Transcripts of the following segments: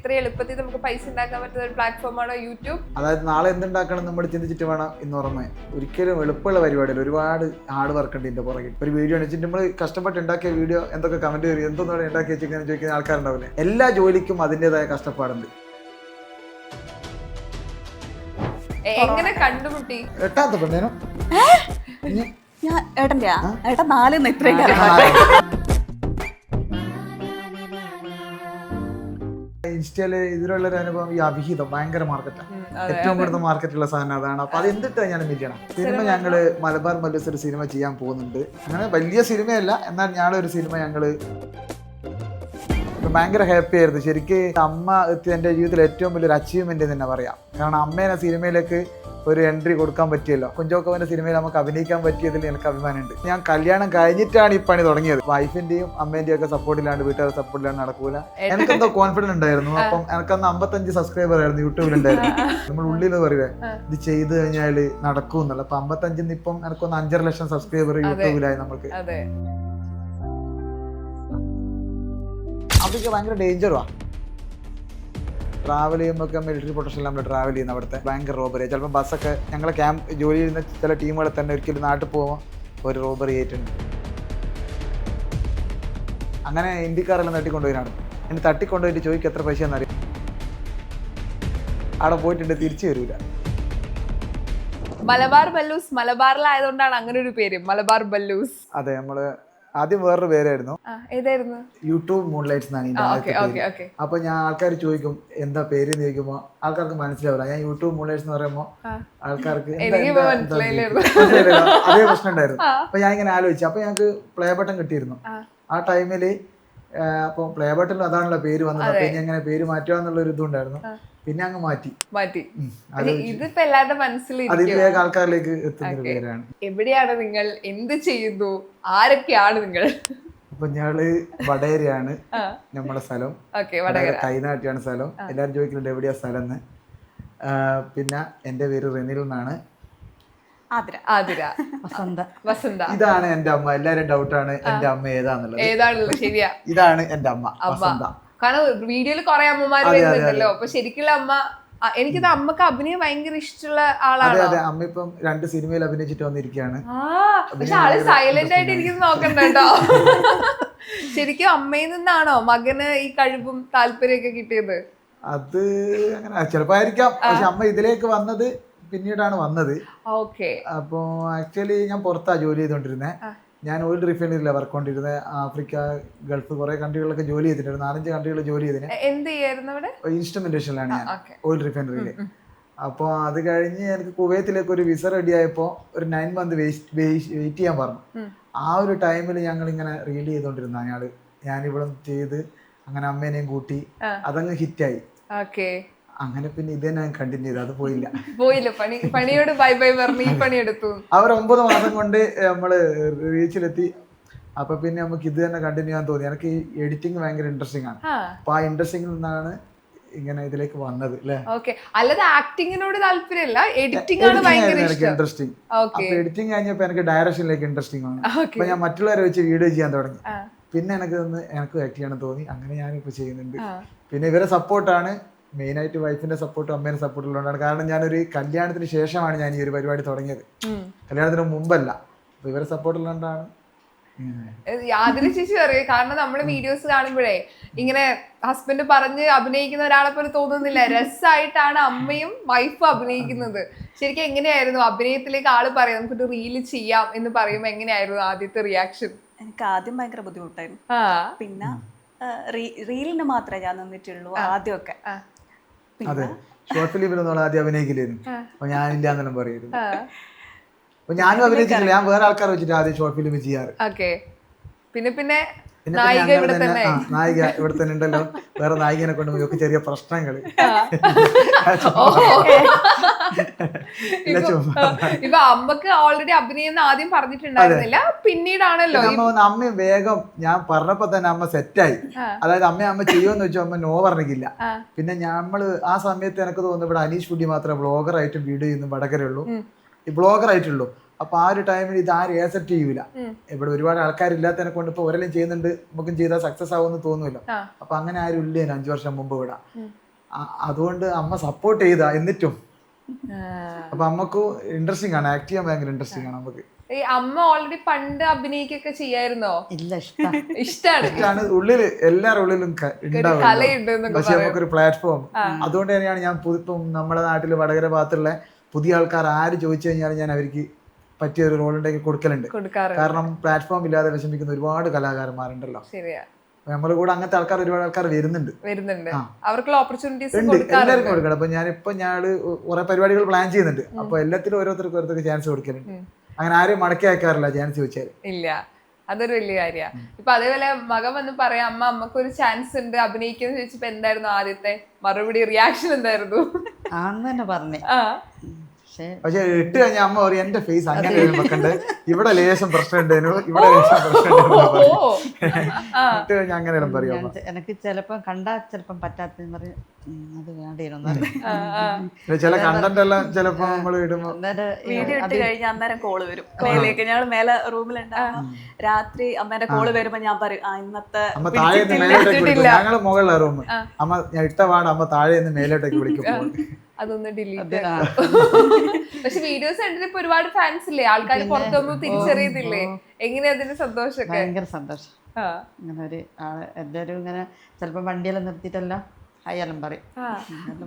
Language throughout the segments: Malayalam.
ഇത്ര എളുപ്പത്തിൽ നമുക്ക് പൈസ ഉണ്ടാക്കാൻ പറ്റുന്ന ഒരു പ്ലാറ്റ്ഫോമാണ് യൂട്യൂബ്. അതായത് നാളെ എന്തുണ്ടാക്കണം നമ്മൾ ചിന്തിച്ചിട്ട് വേണം ഇന്ന് ഓർമ്മ. ഒരിക്കലും എളുപ്പമുള്ള പരിപാടിയിൽ ഒരുപാട് ഹാർഡ് വർക്ക് ഉണ്ട് ഇതിന്റെ പുറകിൽ. ഒരു വീഡിയോ വെച്ചിട്ട് നമ്മൾ കഷ്ടപ്പെട്ട് ഉണ്ടാക്കിയ വീഡിയോ എന്തൊക്കെ കമന്റ് കയറി എന്തൊന്നും ഉണ്ടാക്കി വെച്ചിങ്ങനെ ചോദിക്കുന്ന ആൾക്കാരുണ്ടാവില്ലേ. എല്ലാ ജോലിക്കും അതിൻ്റെതായ കഷ്ടപ്പാടുണ്ട്. എങ്ങനെ കണ്ടുമുട്ടി? എട്ടാമത്തെ പെണ്ണേനോ ഏട്ടൻ്റെ ഏട്ടൻ 4 ഇത്രയും ഇൻസ്റ്റയില് ഇതിലുള്ളൊരു അനുഭവം ഈ അഭിഹിതം ഭയങ്കര മാർക്കറ്റാണ്. ഏറ്റവും കൂടുതൽ മാർക്കറ്റുള്ള സാധനം അതാണ്. അപ്പൊ അത് എന്തിട്ടാണ് ഞാൻ മില്യണം. സിനിമ ഞങ്ങള് മലബാർ മല്ലൂസ് ഒരു സിനിമ ചെയ്യാൻ പോകുന്നുണ്ട്. അങ്ങനെ വലിയ സിനിമയല്ല, എന്നാൽ ഞങ്ങളൊരു സിനിമ ഞങ്ങള് ഭയങ്കര ഹാപ്പി ആയിരുന്നു. ശരിക്കും അമ്മ എൻ്റെ ജീവിതത്തിൽ ഏറ്റവും വലിയൊരു അച്ചീവ്മെന്റ് തന്നെ പറയാം. കാരണം അമ്മേനെ സിനിമയിലേക്ക് ഒരു എൻട്രി കൊടുക്കാൻ പറ്റിയല്ലോ. കുഞ്ചോക്കോവന്റെ സിനിമയിൽ നമുക്ക് അഭിനയിക്കാൻ പറ്റിയതിൽ എനിക്ക് അഭിമാനമുണ്ട്. ഞാൻ കല്യാണം കഴിഞ്ഞിട്ടാണ് ഈ പണി തുടങ്ങിയത്. വൈഫിന്റെയും അമ്മേന്റെയും ഒക്കെ സപ്പോർട്ടിലാണ്ട്, വീട്ടുകാരുടെ സപ്പോർട്ടിലാണ്ട് നടക്കൂല. എനിക്കെന്തോ കോൺഫിഡൻസ് ഉണ്ടായിരുന്നു. അപ്പം എനിക്കന്ന് 55 സബ്സ്ക്രൈബർ ആയിരുന്നു യൂട്യൂബിലുണ്ടായിരുന്നു. നമ്മൾ ഉള്ളിൽ പറയുവേ ഇത് ചെയ്ത് കഴിഞ്ഞാൽ നടക്കും എന്നുള്ള. അപ്പൊ 55 ഇപ്പം എനിക്കൊന്ന് 5.5 ലക്ഷം സബ്സ്ക്രൈബർ യൂട്യൂബിലായി നമുക്ക്. അതൊക്കെ ഭയങ്കര ഡേഞ്ചറുവാ. ട്രാവൽ ചെയ്യുമ്പോൾ മിലിറ്ററി പ്രൊട്ടക്ഷൻ നമ്മൾ ട്രാവൽ ചെയ്യുന്ന അവിടുത്തെ ഭയങ്കര റോബറി. ചിലപ്പോൾ ബസ്സൊക്കെ ഞങ്ങളെ ക്യാമ്പ് ജോലി ചെയ്യുന്ന ചില ടീമുകളെ തന്നെ ഒരിക്കലും നാട്ടിൽ പോകുമ്പോൾ ഒരു റോബറി ആയിട്ടുണ്ട്. അങ്ങനെ ഇന്ത്യക്കാരെല്ലാം തട്ടിക്കൊണ്ടുപോയിനാണ്. എന്നെ തട്ടിക്കൊണ്ടുപോയിട്ട് ചോദിക്കും എത്ര പൈസ എന്നറിയാം. അവിടെ പോയിട്ടുണ്ട് തിരിച്ചു വരില്ല. മലബാർ ബല്ലൂസ് മലബാറിലായതുകൊണ്ടാണ് അങ്ങനെ ഒരു പേര്, മലബാർ ബല്ലൂസ്. അതെ, നമ്മള് ആദ്യം വേറൊരു പേരായിരുന്നു. ഏതായിരുന്നു? യൂട്യൂബ് മൂൺലൈറ്റ്സ് എന്നാണ്. അപ്പൊ ഞാൻ ആൾക്കാർ ചോദിക്കും എന്താ പേര് എന്ന് ചോദിക്കുമ്പോ ആൾക്കാർക്ക് മനസ്സിലാവില്ല. ഞാൻ യൂട്യൂബ് മൂൺലൈറ്റ്സ് എന്ന് പറയുമ്പോ ആൾക്കാർക്ക് അതേ പ്രശ്നം ഉണ്ടായിരുന്നു. അപ്പൊ ഞാൻ ഇങ്ങനെ ആലോചിച്ചു. അപ്പൊ ഞങ്ങൾക്ക് പ്ലേ ബട്ടൺ കിട്ടിയിരുന്നു ആ ടൈമില്. അപ്പൊ പ്ലേ ബട്ടണിൽ അതാണല്ലോ പേര് വന്നത്. അപ്പൊ ഇനി എങ്ങനെ പേര് മാറ്റുക എന്നുള്ള ഒരു ഇതുണ്ടായിരുന്നു. പിന്നെ അങ്ങ് മാറ്റി. ഇതിപ്പോ എല്ലാവരുടെ മനസ്സിൽ ആൾക്കാരിലേക്ക് എത്തുന്ന പേരാണ്. എവിടെയാണ് നിങ്ങൾ? എന്ത് ചെയ്യുന്നു? ആരൊക്കെയാണ് നിങ്ങൾ? അപ്പൊ ഞങ്ങള് വടകരയാണ് നമ്മുടെ സ്ഥലം. കൈനാട്ടിയാണ് സ്ഥലം. എല്ലാരും ചോദിക്കുന്നുണ്ട് എവിടെയാ സ്ഥലം എന്ന്. പിന്നെ എന്റെ പേര് റെനിൽ എന്നാണ്. ഇതാണ് എന്റെ അമ്മ. എല്ലാരും ഡൗട്ടാണ് എന്റെ അമ്മ ഏതാന്നുള്ളത്. ശരിയാ, ഇതാണ് എന്റെ അമ്മ വസന്ത. കാരണം വീഡിയോയിൽ കുറെ അമ്മമാര് വരുന്നുണ്ടല്ലോ. അപ്പൊ ശരിക്കുള്ള അമ്മ, എനിക്കത് അമ്മക്ക് അഭിനയം ഭയങ്കര ഇഷ്ടമുള്ള ആളാണ്. അതെ, അമ്മ ഇപ്പം 2 സിനിമയിൽ അഭിനയിച്ചിട്ട് വന്നിരിക്കുകയാണ്. പക്ഷെ ആള് സൈലന്റ് ആയിട്ട് ഇരിക്കുന്നത് നോക്കണ്ട കേട്ടോ. ശരിക്കും അമ്മയിൽ നിന്നാണോ മകന് ഈ കഴിവും താല്പര്യമൊക്കെ കിട്ടിയത്? അത് അങ്ങനെ ചിലപ്പോ ആയിരിക്കാം. പക്ഷെ അമ്മ ഇതിലേക്ക് വന്നത് പിന്നീടാണ് വന്നത്. അപ്പൊ ആക്ച്വലി ഞാൻ പുറത്താ ജോലി ചെയ്തോണ്ടിരുന്നത്. ഞാൻ ഓയിൽ റിഫൈനറിയിലാണ് വർക്ക് കൊണ്ടിരുന്നത്. ആഫ്രിക്ക, ഗൾഫ് കുറെ കൺട്രികളിലൊക്കെ ജോലി ചെയ്തിട്ടുണ്ട്. 4-5 കൺട്രികളിൽ ജോലി ചെയ്തിട്ടുണ്ട്. ഇൻസ്ട്രുമെന്റേഷനിലാണ് ഞാൻ ഓയിൽ റിഫൈനറിയിൽ. അപ്പോൾ അത് കഴിഞ്ഞ് എനിക്ക് കുവൈത്തിലേക്ക് ഒരു വിസ റെഡി ആയപ്പോൾ ഒരു 9 മന്ത് വെയിറ്റ് ചെയ്യാൻ പറഞ്ഞു. ആ ഒരു ടൈമിൽ ഞങ്ങൾ ഇങ്ങനെ റീൽ ചെയ്തോണ്ടിരുന്ന ഞാനിവിടെ ചെയ്ത് അങ്ങനെ അമ്മേനെയും കൂട്ടി അതങ്ങ് ഹിറ്റായി. അങ്ങനെ പിന്നെ ഇത് തന്നെ കണ്ടിന്യൂ ചെയ്തു. അത് പോയില്ല. പണിയോട് ബൈ ബൈ പറഞ്ഞു ഈ പണിയെടുത്തു. അവർ 9 മാസം കൊണ്ട് നമ്മള് റീച്ചിലെത്തി. അപ്പൊ പിന്നെ നമുക്ക് ഇത് തന്നെ കണ്ടിന്യൂ ചെയ്യാൻ തോന്നി. എനിക്ക് ഈ എഡിറ്റിംഗ് ഭയങ്കര ഇൻട്രസ്റ്റിംഗ് ആണ്. അപ്പൊ ആ ഇൻട്രസ്റ്റിംഗിൽ നിന്നാണ് ഇങ്ങനെ ഇതിലേക്ക് വന്നത്. അല്ലാതെ ആക്ടിങ്ങിനോട് താല്പര്യമില്ല, എഡിറ്റിംഗ് ആണ് ഭയങ്കര ഇൻട്രസ്റ്റിംഗ്. അപ്പൊ എഡിറ്റിംഗ് കഴിഞ്ഞപ്പോ എനിക്ക് ഡയറക്ഷനിലേക്ക് ഇൻട്രസ്റ്റിംഗ് ആണ്. അപ്പൊ ഞാൻ മറ്റുള്ളവരെ വെച്ച് വീഡിയോ ചെയ്യാൻ തുടങ്ങി. പിന്നെ എനിക്ക് ആക്ട് ചെയ്യണം തോന്നി. അങ്ങനെ ഞാനിപ്പോ ചെയ്യുന്നുണ്ട്. പിന്നെ ഇവരെ സപ്പോർട്ടാണ് മെയിനായിട്ട്. വൈഫിന്റെ സപ്പോർട്ടും അമ്മേന്റെ സപ്പോർട്ടും ഉള്ളതുകൊണ്ടാണ്. കാരണം ഞാനൊരു കല്യാണത്തിന് ശേഷമാണ് ഞാൻ ഈ ഒരു പരിപാടി തുടങ്ങിയത്, കല്യാണത്തിന് മുമ്പല്ല. അപ്പൊ ഇവരെ സപ്പോർട്ട് ഉള്ളതുകൊണ്ടാണ്. യാതൊരു ചേച്ചി പറയും. കാരണം നമ്മള് വീഡിയോസ് കാണുമ്പോഴേ ഇങ്ങനെ ഹസ്ബൻഡ് പറഞ്ഞ് അഭിനയിക്കുന്ന ഒരാളെ പോലെ തോന്നുന്നില്ല. രസമായിട്ടാണ് അമ്മയും വൈഫും അഭിനയിക്കുന്നത്. ശരിക്കും എങ്ങനെയായിരുന്നു അഭിനയത്തിലേക്ക് ആള് പറയാം നമുക്കൊരു റീല് ചെയ്യാം എന്ന് പറയുമ്പോ എങ്ങനെയായിരുന്നു ആദ്യത്തെ റിയാക്ഷൻ? എനിക്ക് ആദ്യം ഭയങ്കര ബുദ്ധിമുട്ടായിരുന്നു. പിന്നെ റീലിന് മാത്രമേ ഞാൻ നിന്നിട്ടുള്ളൂ ആദ്യമൊക്കെ. അതെ, ഷോർട്ട് ഫിലിമിലൊന്നും ആദ്യം അഭിനയിക്കില്ലായിരുന്നു. അപ്പൊ ഞാനില്ല എന്നെല്ലാം പറയുന്നു. അപ്പൊ ഞാനും അഭിനയിച്ചിട്ടില്ല. ഞാൻ വേറെ ആൾക്കാർ വെച്ചിട്ട് ആദ്യം ഷോർട്ട് ഫിലിം ചെയ്യാറ്. പിന്നെ നായിക ഇവിടെ തന്നെ ഉണ്ടല്ലോ. വേറെ നായികനെ കൊണ്ട് ഒക്കെ ചെറിയ പ്രശ്നങ്ങള്. ഇപ്പൊ അമ്മക്ക് ഓൾറെഡി അഭിനയം ആദ്യം പറഞ്ഞിട്ടുണ്ടായിരുന്നില്ല, പിന്നീടാണല്ലോ അമ്മ വേഗം ഞാൻ പറഞ്ഞപ്പോ തന്നെ അമ്മ സെറ്റായി. അതായത് അമ്മ ചെയ്യുമെന്ന് വെച്ചാൽ അമ്മ നോ പറഞ്ഞില്ല. പിന്നെ നമ്മള് ആ സമയത്ത് എനിക്ക് തോന്നുന്നു ഇവിടെ അനീഷ് ഫുഡി മാത്രമേ ബ്ലോഗർ ആയിട്ടും വീഡിയോ ചെയ്യുന്നു വടകരയുള്ളൂ, ഈ ബ്ലോഗർ ആയിട്ടുള്ളൂ. അപ്പൊ ആ ഒരു ടൈമിൽ ഇത് ആരും ആക്സെപ്റ്റ് ചെയ്യൂല. ഇവിടെ ഒരുപാട് ആൾക്കാരില്ലാത്തതിനെ കൊണ്ട് ഇപ്പൊ ഒരെല്ലാം ചെയ്യുന്നുണ്ട്, നമുക്കും ചെയ്താൽ സക്സസ് ആവുമെന്ന് തോന്നുമല്ലോ. അപ്പൊ അങ്ങനെ ആരും ഇല്ലേനു 5 വർഷം മുമ്പ് ഇവിടെ. അതുകൊണ്ട് അമ്മ സപ്പോർട്ട് ചെയ്താ എന്നിട്ടും. അപ്പൊ അമ്മക്ക് ഇൻട്രസ്റ്റിംഗ് ആണ്, ആക്ട് ചെയ്യാൻ ഭയങ്കര ഇൻട്രസ്റ്റിംഗ് ആണ് നമുക്ക്. ഈ അമ്മ ഓൾറെഡി പണ്ട് അഭിനയിക്കൊക്കെ ചെയ്യായിരുന്നോ? ഇല്ല, ഇഷ്ടാണ്. ഉള്ളില് എല്ലാരുടെ ഉള്ളിലും കലയുണ്ട്. പക്ഷെ നമുക്കൊരു പ്ലാറ്റ്ഫോം. അതുകൊണ്ട് തന്നെയാണ് ഞാൻ ഇപ്പം നമ്മുടെ നാട്ടില് വടകര ഭാഗത്തുള്ള പുതിയ ആൾക്കാർ ആര് ചോദിച്ചു കഴിഞ്ഞാലും ഞാൻ അവർക്ക് പറ്റിയ ഒരു റോൾ ഉണ്ടെങ്കിൽ കൊടുക്കലുണ്ട്. കാരണം പ്ലാറ്റ്ഫോം ഇല്ലാതെ വിഷമിക്കുന്ന ഒരുപാട് കലാകാരന്മാരുണ്ടല്ലോ. നമ്മളെ കൂടെ അങ്ങനത്തെ ആൾക്കാർ ഒരുപാട് ആൾക്കാർ വരുന്നുണ്ട്. അവർക്കുള്ള ഓപ്പർച്യൂണിറ്റീസ് എല്ലാവർക്കും കൊടുക്കണം. അപ്പൊ ഞാനിപ്പോ ഞങ്ങള് കുറെ പരിപാടികൾ പ്ലാൻ ചെയ്യുന്നുണ്ട്. അപ്പൊ എല്ലാത്തിലും ഓരോരുത്തർക്ക് ചാൻസ് കൊടുക്കലുണ്ട്. അങ്ങനെ ആരും മടക്കി അയക്കാറില്ല ചാൻസ് ചോദിച്ചാൽ. ഇല്ല, അതൊരു വലിയ കാര്യമാണ്. ഇപ്പൊ അതേപോലെ മകൻ വന്ന് പറയാം അമ്മ അമ്മക്കൊരു ചാൻസ് ഉണ്ട് അഭിനയിക്കുന്ന ചോദിച്ചപ്പോ എന്തായിരുന്നു ആദ്യത്തെ മറുപടി, റിയാക്ഷൻ എന്തായിരുന്നു? ആന്ന് തന്നെ പറഞ്ഞേ. പക്ഷെ ഇട്ട് കഴിഞ്ഞ അമ്മ പറയും എന്റെ ഫേസ് അങ്ങനെ വെക്കണ്ട്, ഇവിടെ ലേശം പ്രശ്നം ഉണ്ടേനു, ഇവിടെ ലേശം പ്രശ്നം ഇട്ട് കഴിഞ്ഞ അങ്ങനെ പറയും. എനിക്ക് ചിലപ്പോ കണ്ടാ ചിലപ്പം പറ്റാത്ത പറയും അത് വേണ്ടിയിരുന്നു. ചില കണ്ടന്റ് എല്ലാം ചിലപ്പോ നമ്മള് ഇടുമ്പോ വീഡിയോ ഇട്ട് കഴിഞ്ഞാൽ അന്നേരം കോള് വരും മേലേക്ക്. ഞങ്ങൾ മേലെ റൂമിലുണ്ടാകും. രാത്രി അമ്മേന്റെ കോള് വരുമ്പോ ഞാൻ പറയും ഇന്നത്തെ അമ്മ താഴെ നിന്ന് മേലോട്ടേക്ക് വിളിക്കും. ഞങ്ങള് മുകളിലെ റൂം. അമ്മ ഞാൻ ഇട്ട പാട് അമ്മ താഴെ നിന്ന് മേലോട്ടേക്ക് വിളിക്കും. അതൊന്ന് ഡിലീറ്റ്. പക്ഷെ വീഡിയോസ് കണ്ടിട്ട് ഇപ്പൊ ഒരുപാട് ഫാൻസ് ഇല്ലേ, ആൾക്കാർ പുറത്തൊന്നും തിരിച്ചറിയത്തില്ലേ? എങ്ങനെയാ അതിന്റെ സന്തോഷമൊക്കെ? ഭയങ്കര സന്തോഷം. ഇങ്ങനെ ഒരു ആള് എല്ലാവരും ഇങ്ങനെ ചിലപ്പോ വണ്ടിയെല്ലാം നിർത്തിയിട്ടല്ല അയാളും പറയും.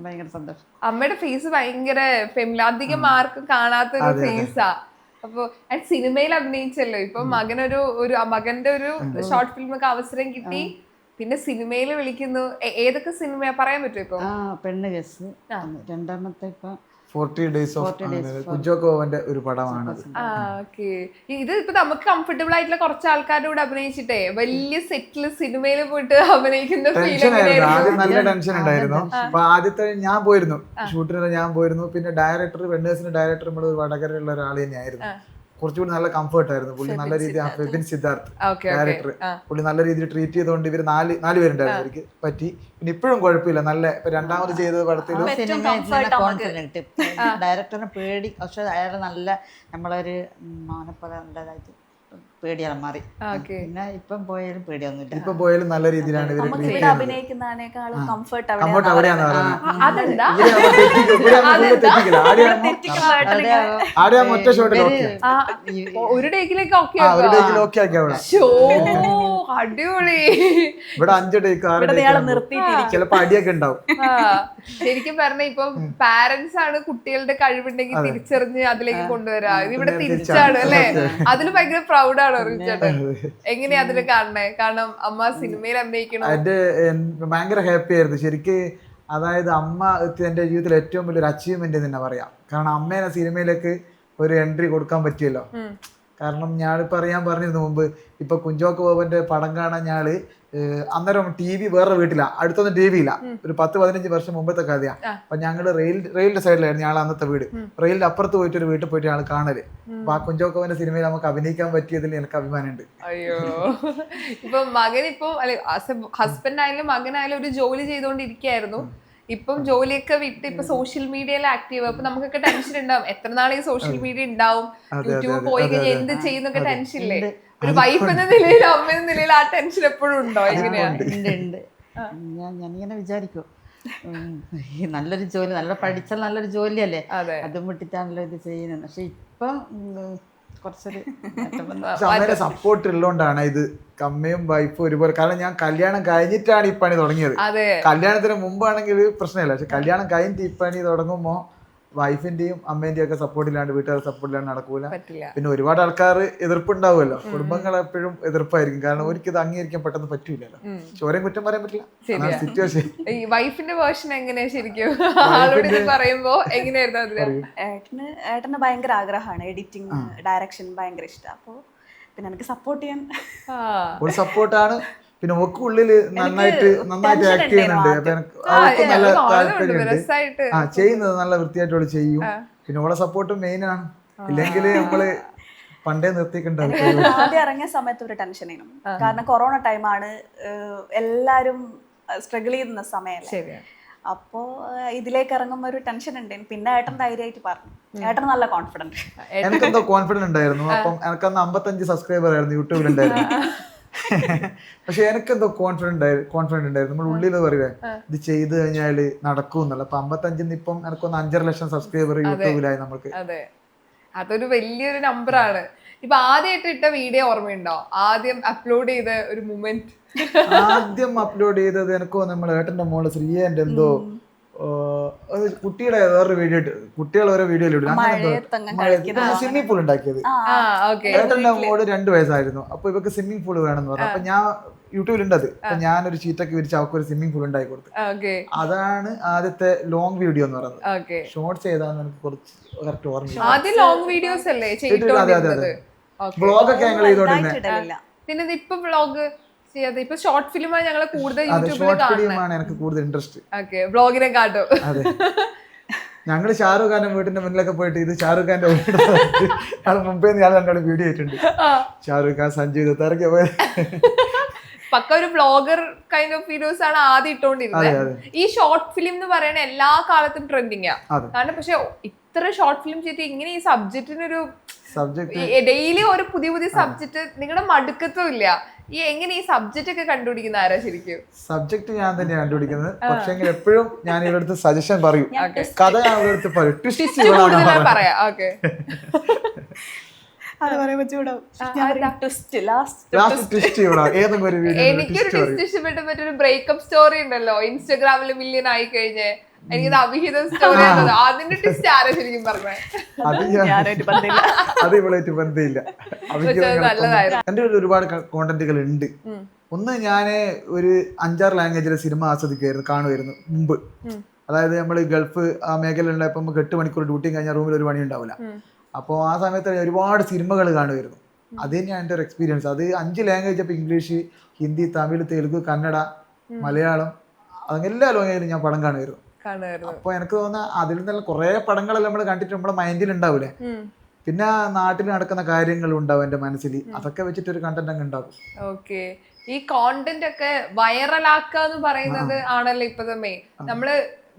ഭയങ്കര സന്തോഷം. അമ്മയുടെ ഫേസ് ഭയങ്കര ഫെമിലി, അധികം ആർക്കും കാണാത്തൊരു ഫേസാ. അപ്പൊ സിനിമയിൽ അഭിനയിച്ചല്ലോ, ഇപ്പൊ മകന്റെ ഒരു ഷോർട്ട് ഫിലിമൊക്കെ അവസരം കിട്ടി, പിന്നെ സിനിമയിൽ വിളിക്കുന്നു. ഏതൊക്കെ സിനിമ പറയാൻ പറ്റുമോ ഇപ്പൊ? പെണ്ണ് കേസ്, രണ്ടാമത്തെ ഇപ്പൊ 40 Days of കുഞ്ചോക്കോവന്റെ ഒരു പടമാണ്. ഇത് ഇപ്പൊ നമുക്ക് കംഫർട്ടബിൾ ആയിട്ടുള്ള കുറച്ച് ആൾക്കാരുടെ കൂടെ അഭിനയിച്ചിട്ടേ വലിയ സെറ്റില് സിനിമയിൽ പോയിട്ട് അഭിനയിക്കുന്ന ആദ്യം നല്ല ടെൻഷൻ ഉണ്ടായിരുന്നു. അപ്പൊ ആദ്യത്തെ ഞാൻ പോയിരുന്നു, ഷൂട്ടിന് ഞാൻ പോയിരുന്നു. പിന്നെ ഡയറക്ടർ, പെണ്ണേഴ്സിന്റെ ഡയറക്ടർ നമ്മുടെ വടകരയുള്ള ഒരാൾ തന്നെയായിരുന്നു. കുറച്ചുകൂടി നല്ല കംഫർട്ട് ആയിരുന്നു. പുള്ളി നല്ല രീതിയിൽ ഫെബിൻ സിദ്ധാർത്ഥ് ഡയറക്ടർ, പുള്ളി നല്ല രീതിയിൽ ട്രീറ്റ് ചെയ്തുകൊണ്ട് ഇവര് നാല് പേരുണ്ടായിരുന്നു. അവർക്ക് പറ്റി. പിന്നെ ഇപ്പോഴും കുഴപ്പമില്ല. നല്ല രണ്ടാമത് ചെയ്ത പടത്തിൽ ഡയറക്ടറിനെ പേടി, പക്ഷെ അയാളെ നല്ല നമ്മളൊരു മാനപ്പത നല്ലതായിട്ട് പേടിയെല്ലാം മാറി. പിന്നെ ഇപ്പം പോയാലും പേടിയൊന്നുമില്ല. ഇപ്പൊ പോയാലും നല്ല രീതിയിലാണ് ഇവര് ട്രീറ്റ് ചെയ്യുന്നത്. അഭിനയിക്കുന്നതിനേക്കാളും കംഫർട്ട് അവിടെയാണ് ഒറ്റ ഷോട്ടിൽ ഒരു ടേക്കിലേക്ക് ഓക്കെ ആക്കി അവിടെ. അടിപൊളി. ഇവിടെ 5 ടേക്ക് 6 ടേക്ക് ചിലപ്പോ അടിയൊക്കെ ഉണ്ടാവും. ശരിക്കും പറഞ്ഞ ഇപ്പൊ പാരന്റ്സ് ആണ് കുട്ടികളുടെ കഴിവുണ്ടെങ്കിൽ തിരിച്ചറിഞ്ഞ് അതിലേക്ക് കൊണ്ടുവരാ. ഇവിടെ തിരിച്ചാണ് അല്ലെ. അതിൽ ഭയങ്കര പ്രൗഡാണ് റിച്ചേട്ടൻ. എങ്ങനെയാ അതില് കാണണേ? കാരണം അമ്മ സിനിമയിൽ അഭിനയിക്കണം. ഭയങ്കര ഹാപ്പി ആയിരുന്നു ശരിക്ക്. അതായത് അമ്മ എന്റെ ജീവിതത്തിൽ ഏറ്റവും വലിയൊരു അച്ചീവ്മെന്റ് തന്നെ പറയാം. കാരണം അമ്മേനെ സിനിമയിലേക്ക് ഒരു എൻട്രി കൊടുക്കാൻ പറ്റിയല്ലോ. കാരണം ഞാനിപ്പോൾ അറിയാൻ പറഞ്ഞിരുന്നു മുമ്പ്, ഇപ്പൊ കുഞ്ചോക്ക് ബോബന്റെ പടം കാണാൻ ഞാള് അന്നേരം TV വേറെ വീട്ടിലാ, അടുത്തൊന്നും TV ഇല്ല. ഒരു 10-15 വർഷം മുമ്പത്തെ കഥയാ. അപ്പൊ ഞങ്ങള് റെയിലിന്റെ സൈഡിലായിരുന്നു ഞങ്ങൾ അന്നത്തെ വീട്. റെയിലിന്റെ അപ്പുറത്ത് പോയിട്ട് ഒരു വീട്ടിൽ പോയിട്ട് ഞങ്ങൾ കാണല്. അപ്പൊ ആ കുഞ്ചോക്കോവന്റെ സിനിമയിൽ നമുക്ക് അഭിനയിക്കാൻ പറ്റിയതിൽ എനിക്ക് അഭിമാനമുണ്ട്. അയ്യോ, ഇപ്പൊ മകനിപ്പോ ഹസ്ബൻഡ് ആയാലും മകനായാലും ഒരു ജോലി ചെയ്തുകൊണ്ടിരിക്കുകയായിരുന്നു. ഇപ്പം ജോലിയൊക്കെ വിട്ട് ഇപ്പൊ സോഷ്യൽ മീഡിയയിൽ ആക്റ്റീവ്. അപ്പൊ നമുക്കൊക്കെ ടെൻഷൻ ഉണ്ടാവും, എത്ര നാളെ ഈ സോഷ്യൽ മീഡിയ ഉണ്ടാവും, യൂട്യൂബ് പോയി കഴിഞ്ഞാൽ എന്ത് ചെയ്യുന്നൊക്കെ ടെൻഷൻ ഇല്ലേ? ഒരു വൈഫ് എന്ന നിലയിൽ, അമ്മ എന്ന നിലയിൽ ആ ടെൻഷൻ എപ്പോഴും ഉണ്ടോ? എങ്ങനെയാ? ഞാനിങ്ങനെ വിചാരിക്കും, നല്ലൊരു ജോലി, നല്ല പഠിച്ചാൽ നല്ലൊരു ജോലിയല്ലേ, അതും വിട്ടിട്ടാണല്ലോ ഇത് ചെയ്യുന്നത്. പക്ഷെ ഇപ്പം കുറച്ചൊരു അമ്മയുടെ സപ്പോർട്ട് ഉള്ളതുകൊണ്ടാണ് ഇത് അമ്മയും വൈഫും ഒരുപോലെ. കാരണം ഞാൻ കല്യാണം കഴിഞ്ഞിട്ടാണ് ഈ പണി തുടങ്ങിയത്. കല്യാണത്തിന് മുമ്പാണെങ്കിൽ പ്രശ്നമില്ല. പക്ഷെ കല്യാണം കഴിഞ്ഞിട്ട് ഈ പണി തുടങ്ങുമ്പോ വൈഫിന്റെയും അമ്മേന്റെയും ഒക്കെ സപ്പോർട്ടില്ലാണ്ട്, വീട്ടുകാരുടെ സപ്പോർട്ടില്ലാണ്ട് നടക്കൂല. പിന്നെ ഒരുപാട് ആൾക്കാർ എതിർപ്പുണ്ടാവുമല്ലോ. കുടുംബങ്ങൾ എപ്പോഴും എതിർപ്പായിരിക്കും. കാരണം ഒരിക്കൽ ഇത് അംഗീകരിക്കാൻ പെട്ടെന്ന് പറ്റൂലല്ലോ. ചോരയും കുറ്റം പറയാൻ പറ്റില്ല സിറ്റുവേഷൻ. വൈഫിന്റെ വേർഷൻ എങ്ങനെയാ ശരിക്കും ആളോട് പറയുമ്പോ എങ്ങനെയായിരുന്നു? ഏട്ടന് ഭയങ്കര ആഗ്രഹമാണ് എഡിറ്റിംഗ്, ഡയറക്ഷൻ ഭയങ്കര ഇഷ്ടം. അപ്പൊ പിന്നെ എനിക്ക് സപ്പോർട്ട് ചെയ്യാൻ ഒരു സപ്പോർട്ടാണ്. പിന്നെ ഒക്കെ ഉള്ളില് നന്നായിട്ട് ആക്ട് ചെയ്യുന്നുണ്ട്. അപ്പൊ നല്ല താല്പര്യമുണ്ട്. ചെയ്യുന്നത് നല്ല വൃത്തിയായിട്ട് ചെയ്യും. പിന്നെ ഓളെ സപ്പോർട്ടും മെയിൻ ആണ്. ഇല്ലെങ്കിൽ നമ്മള് പണ്ടേ നിർത്തിക്കണ്ടാവും. ആദ്യം ഇറങ്ങിയ സമയത്ത് ഒരു ടെൻഷൻ ആയിരുന്നു. കാരണം കൊറോണ ടൈമാണ്, എല്ലാരും സ്ട്രഗിൾ ചെയ്യുന്ന സമയമല്ലേ. അപ്പോ ഇതിലേക്ക് ഇറങ്ങുമ്പോ ഒരു ടെൻഷൻ ഉണ്ട്. പിന്നെ ഏട്ടൻ ധൈര്യമായിട്ട് പറഞ്ഞു. ഏട്ടൻ നല്ല കോൺഫിഡന്റ്. എനിക്കെന്തോ കോൺഫിഡൻസ് ഉണ്ടായിരുന്നു. അപ്പം എനിക്കന്ന് 55 സബ്സ്ക്രൈബർ ആയിരുന്നു യൂട്യൂബിലുണ്ടായിരുന്നു. പക്ഷെ എനിക്കെന്തോ കോൺഫിഡന്റ് ഉണ്ടായിരുന്നു. നമ്മൾ ഉള്ളിൽ പറയുവേ ഇത് ചെയ്ത് കഴിഞ്ഞാല് നടക്കും എന്നുള്ള. അപ്പൊ 55 ഇപ്പം എനിക്കൊന്ന് 5.5 ലക്ഷം സബ്സ്ക്രൈബർ യൂട്യൂബിലായി നമുക്ക്. അതെ, അതൊരു വലിയൊരു നമ്പറാണ്. ഇപ്പൊ ആദ്യമായിട്ട് ഇട്ട വീഡിയോ ഓർമ്മയുണ്ടോ? ആദ്യം അപ്ലോഡ് ചെയ്ത ഒരു മൊമെന്റ്? ആദ്യം അപ്ലോഡ് ചെയ്തത് എനിക്കോ നമ്മളെ ഏട്ടന്റെ മോള് ശ്രീയന്റെ എന്തോ കുട്ടിയുടെ വേറൊരു വീഡിയോ ഇട്ട്, കുട്ടികൾ ഓരോ വീഡിയോയിൽ ഇടും. സ്വിമ്മിംഗ് പൂൾ ഉണ്ടാക്കിയത്. ഏട്ടന്റെ മോള് 2 വയസ്സായിരുന്നു. അപ്പൊ ഇവക്ക് സ്വിമ്മിംഗ് പൂൾ വേണമെന്ന് പറഞ്ഞു. അപ്പൊ ഞാൻ യൂട്യൂബിലുണ്ടത്. അപ്പൊ ഞാനൊരു ചീറ്റൊക്കെ വിരിച്ച് അവർക്ക് ഒരു സ്വിമ്മിംഗ് പൂൾ ഉണ്ടാക്കി കൊടുത്തു. അതാണ് ആദ്യത്തെ ലോങ് വീഡിയോ എന്ന് പറയുന്നത്. ഷോർട്സ് ചെയ്താന്ന് എനിക്ക് കുറച്ച് കറക്റ്റ് ഓർമ്മ. ബ്ലോഗൊക്കെ ഞങ്ങൾ ചെയ്തോണ്ടിരുന്നത്. പിന്നെ ഇപ്പൊ വ്ളോഗ് ചെയ്യാതെ ഇപ്പൊ ഷോർട്ട് ഫിലിമാണ് ഞങ്ങൾ കൂടുതൽ യൂട്യൂബിലാണ് എനിക്ക് കൂടുതൽ ഇൻട്രസ്റ്റ്. വ്ളോഗിനെ കാട്ടും. അതെ, ഞങ്ങള് ഷാറുഖ് ഖാന്റെ വീടിന്റെ മുന്നിലൊക്കെ പോയിട്ട് ഇത് ഷാറുഖ് ഖാന്റെ വീട് മുമ്പേ ഞാൻ രണ്ടോളം വീഡിയോ ആയിട്ടുണ്ട്. ഷാറുഖ് ഖാൻ സഞ്ജയ് ദത്ത് ഇറക്കിയ പോലെ പക്ക ഒരു വ്ളോഗർ കൈൻഡ് ഓഫ് വീഡിയോസ് ആണ് ആദ്യം ഇട്ടോണ്ടിരുന്നത്. ഈ ഷോർട്ട് ഫിലിം എന്ന് പറയുന്നത് എല്ലാ കാലത്തും ട്രെൻഡിങ് ആണ്. കാരണം പക്ഷെ ഇത്ര ഷോർട്ട് ഫിലിം ചെയ്തിട്ട് ഇങ്ങനെ ഈ സബ്ജക്റ്റിനൊരു ഡെയിലി ഒരു പുതിയ പുതിയ സബ്ജക്ട് നിങ്ങളുടെ മടുക്കത്തും ഇല്ല. ഈ എങ്ങനെ ഈ സബ്ജക്റ്റ് ഒക്കെ കണ്ടുപിടിക്കുന്ന ആരാ ശരിക്കും? സബ്ജക്ട് ഞാൻ തന്നെയാണ് കണ്ടുപിടിക്കുന്നത്. പക്ഷെ എപ്പോഴും ഞാൻ ഇവരുടെ അടുത്ത് സജഷൻ പറയും, കഥ ഞാൻ ഇവരുടെ അടുത്ത് പറയും. പറയാം. ഓക്കെ, എനിക്കൊരു ട്വിസ്റ്റ് ഇഷ്ടപ്പെട്ട മറ്റൊരു ബ്രേക്കപ്പ് സ്റ്റോറി ഉണ്ടല്ലോ ഇൻസ്റ്റാഗ്രാമിൽ മില്യൺ ആയി കഴിഞ്ഞ്. എനിക്കത് അവിഹിത സ്റ്റോറി അതിന്റെ ട്വിസ്റ്റ് ആരാ ശരിക്കും പറഞ്ഞത്? അത് ഇവളായിട്ട് ബന്ധമില്ല. എന്റെ ഒരുപാട് കോണ്ടന്റുകൾ ഉണ്ട്. ഒന്ന്, ഞാന് ഒരു 5-6 ലാംഗ്വേജിലെ സിനിമ ആസ്വദിക്കുമായിരുന്നു, കാണുമായിരുന്നു മുമ്പ്. അതായത് നമ്മൾ ഗൾഫ് ആ മേഖലയിലുള്ളപ്പോൾ നമുക്ക് 8 മണിക്കൂർ ഡ്യൂട്ടി കഴിഞ്ഞാൽ റൂമിൽ ഒരു പണി ഉണ്ടാവില്ല. അപ്പോൾ ആ സമയത്ത് ഒരുപാട് സിനിമകൾ കാണുമായിരുന്നു. അത് തന്നെയാണ് എൻ്റെ ഒരു എക്സ്പീരിയൻസ്. അത് 5 ലാംഗ്വേജ്, അപ്പോൾ ഇംഗ്ലീഷ്, ഹിന്ദി, തമിഴ്, തെലുങ്ക്, കന്നഡ, മലയാളം, അങ്ങനെ എല്ലാ ലാംഗ്വേജിലും ഞാൻ പടം കാണുമായിരുന്നു. അപ്പൊ എനിക്ക് തോന്നുന്ന അതിൽ നിന്നുള്ള കുറെ പടങ്ങളെല്ലാം നമ്മൾ കണ്ടിട്ട് നമ്മുടെ മൈൻഡിൽ ഉണ്ടാവൂലേ. പിന്നെ നാട്ടിൽ നടക്കുന്ന കാര്യങ്ങളും ഉണ്ടാവും എന്റെ മനസ്സിൽ. അതൊക്കെ വെച്ചിട്ട് ഒരു കണ്ടന്റ് അങ്ങ് ഉണ്ടാവും. ഓക്കെ, ഈ കോണ്ടന്റ് ഒക്കെ വൈറലാക്കുക എന്ന് പറയുന്നത് ആണല്ലോ ഇപ്പത്തെ മെയിൻ. നമ്മള്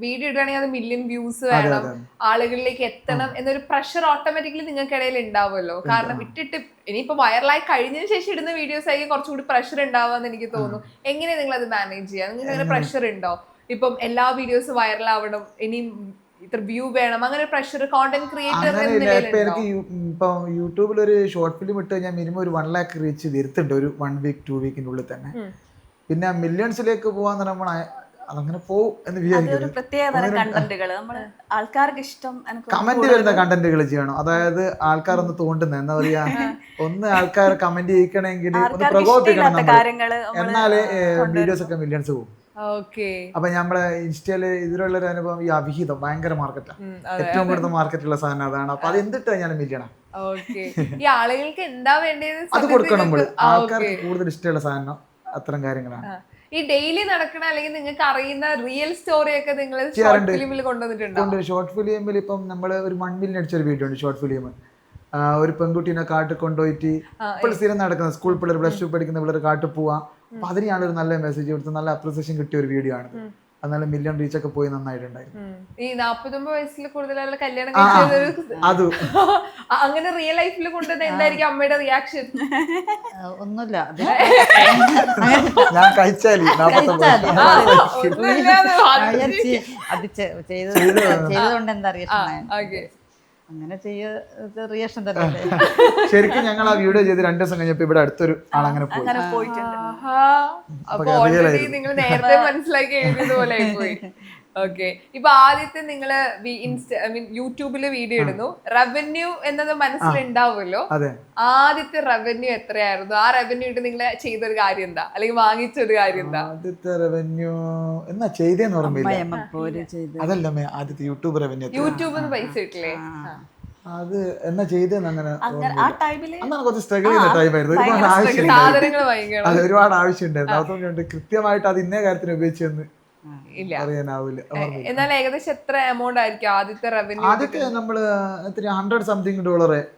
വീഡിയോ ഇടുകയാണെങ്കിൽ അത് മില്യൺ വ്യൂസ് വേണം, ആളുകളിലേക്ക് എത്തണം എന്നൊരു പ്രഷർ ഓട്ടോമാറ്റിക്കലി നിങ്ങൾക്കിടയിൽ ഉണ്ടാവുമല്ലോ. കാരണം ഇട്ടിട്ട് ഇനിയിപ്പോ വൈറലായി കഴിഞ്ഞതിന് ശേഷം ഇടുന്ന വീഡിയോസ് ആയിരിക്കും കുറച്ചുകൂടി പ്രഷർ ഉണ്ടാവാന്ന് എനിക്ക് തോന്നുന്നു. എങ്ങനെ നിങ്ങൾ അത് മാനേജ് ചെയ്യാം? നിങ്ങൾക്ക് അങ്ങനെ പ്രഷർ ഉണ്ടോ? ഇപ്പം എല്ലാ വീഡിയോസ് വൈറലാവണം, ഇനി ഇത്ര വ്യൂ വേണം, അങ്ങനെ പ്രഷർ കോണ്ടന്റ് ക്രിയേറ്റർ എനിക്ക് ഇപ്പൊ യൂട്യൂബിൽ ഒരു ഷോർട്ട് ഫിലിം ഇട്ട് കഴിഞ്ഞാൽ മിനിമം ഒരു 1 lakh റീച്ച് വരുത്തുണ്ട് ഒരു 1 week 2 weekന്റെ ഉള്ളിൽ തന്നെ. പിന്നെ മില്യൺസിലേക്ക് പോവാന്ന് നമ്മൾ അതങ്ങനെ പോവും എന്ന് വിചാരിക്കുന്നു. കമന്റ് വരുന്ന കണ്ടന്റുകൾ ചെയ്യണം. അതായത് ആൾക്കാർ ഒന്ന് തോണ്ടുന്ന എന്താ പറയാ, ഒന്ന് ആൾക്കാർ കമന്റ് ചെയ്യിക്കണമെങ്കിൽ ഒന്ന് പ്രകോപിപ്പിക്കണം നമ്മൾ, എന്നാലേ വീഡിയോസ് ഒക്കെ മില്യൺസ് പോകും. അപ്പൊ നമ്മളെ ഇൻസ്റ്റയില് ഇതിലുള്ളൊരു അനുഭവം, ഈ അവിഹിതം ഭയങ്കര മാർക്കറ്റാണ്, ഏറ്റവും കൂടുതൽ മാർക്കറ്റുള്ള സാധനം അതാണ്. അപ്പൊ അത് എന്തിട്ട് കഴിഞ്ഞാലും മില്യണാണ്. ഈ ആളുകൾക്ക് എന്താ വേണ്ടത് അത് കൊടുക്കണം നമ്മൾ. ആൾക്കാർക്ക് കൂടുതൽ ഇഷ്ടമുള്ള സാധനം അത്തരം കാര്യങ്ങളാണ്. ഈ ഡെയിലി നടക്കണ അല്ലെങ്കിൽ നിങ്ങൾക്ക് അറിയുന്ന റിയൽ സ്റ്റോറി ഒക്കെ നിങ്ങൾ ഷോർട്ട് ഫിലിമിൽ കൊണ്ടുവന്നിട്ടുണ്ട്? ഷോർട്ട് ഫിലിമിൽ ഇപ്പം നമ്മള് ഒരു 1 million അടിച്ചൊരു വീഡിയോ ഉണ്ട് ഷോർട്ട് ഫിലിം. ഒരു പെൺകുട്ടീനെ കാട്ടിൽ കൊണ്ടുപോയിട്ട് ഇപ്പോൾ സ്ഥിരം നടക്കുന്ന സ്കൂൾ പിള്ളേർ, +2 പഠിക്കുന്ന പിള്ളേർ കാട്ടിൽ പോവാം. അപ്പൊ അതിനാണ് ഒരു നല്ല മെസ്സേജ് കൊടുത്ത് നല്ല അപ്രിസിയേഷൻ കിട്ടിയ ഒരു വീഡിയോ ആണ്. അത് നല്ല മില്യൺ റീച്ച് ഒക്കെ പോയി നന്നായിട്ടുണ്ടായിരുന്നു. ഈ 49 വയസ്സിൽ കൂടുതലുള്ള കല്യാണം കഴിച്ചത് അങ്ങനെ റിയൽ ലൈഫിൽ കൊണ്ടുവന്ന എന്തായിരിക്കും അമ്മയുടെ റിയാക്ഷൻ? ഒന്നുമില്ല, ഞാൻ കഴിച്ചാല് ചെയ്തതുകൊണ്ട് എന്താ അറിയാം, അങ്ങനെ റിയാക്ഷൻ തന്നെ. ശരിക്കും ഞങ്ങൾ ആ വീഡിയോ ചെയ്ത് 2 ദിവസം കഴിഞ്ഞപ്പോ ഇവിടെ അടുത്തൊരു ആളങ്ങനെ പോയിട്ടുണ്ട്. നിങ്ങൾ നേരത്തെ മനസ്സിലാക്കി എഴുതിയതുപോലെ പോയി. ഓക്കെ, ഇപ്പൊ ആദ്യത്തെ നിങ്ങള് യൂട്യൂബില് വീഡിയോ ഇടുന്നു, റവന്യൂ എന്നത് മനസ്സിലുണ്ടാവുമല്ലോ. ആദ്യത്തെ റവന്യൂ എത്രയായിരുന്നു? ആ റവന്യൂ ഇട്ട് നിങ്ങൾ ചെയ്തൊരു കാര്യം എന്താ, അല്ലെങ്കിൽ വാങ്ങിച്ചൊരു കാര്യം എന്താ? ആദ്യത്തെ റവന്യൂ എന്നാ ചെയ്തേന്ന് ഓർമ്മയില്ല. അതല്ല ആദ്യത്തെ യൂട്യൂബ് റവന്യൂ, യൂട്യൂബിൽ പൈസ കിട്ടില്ലേ? അത് എന്നാ ചെയ്തെന്ന് അങ്ങനെ അന്നാണ് കുറച്ച് സ്ട്രഗിൾ ചെയ്യുന്ന ടൈമായിരുന്നു. ഒരുപാട് ആവശ്യമുണ്ടായിരുന്നു, ഒരുപാട് ആവശ്യമുണ്ടായിരുന്നു. അതുകൊണ്ട് കൃത്യമായിട്ട് അത് ഇന്നേ കാര്യത്തിന് ഉപയോഗിച്ചെന്ന് ഇല്ല. എന്നാൽ ഏകദേശം എത്ര എമൗണ്ട് ആയിരിക്കും ആദ്യത്തെ റവന്യൂ? ആദ്യത്തെ നമ്മള് $100 something.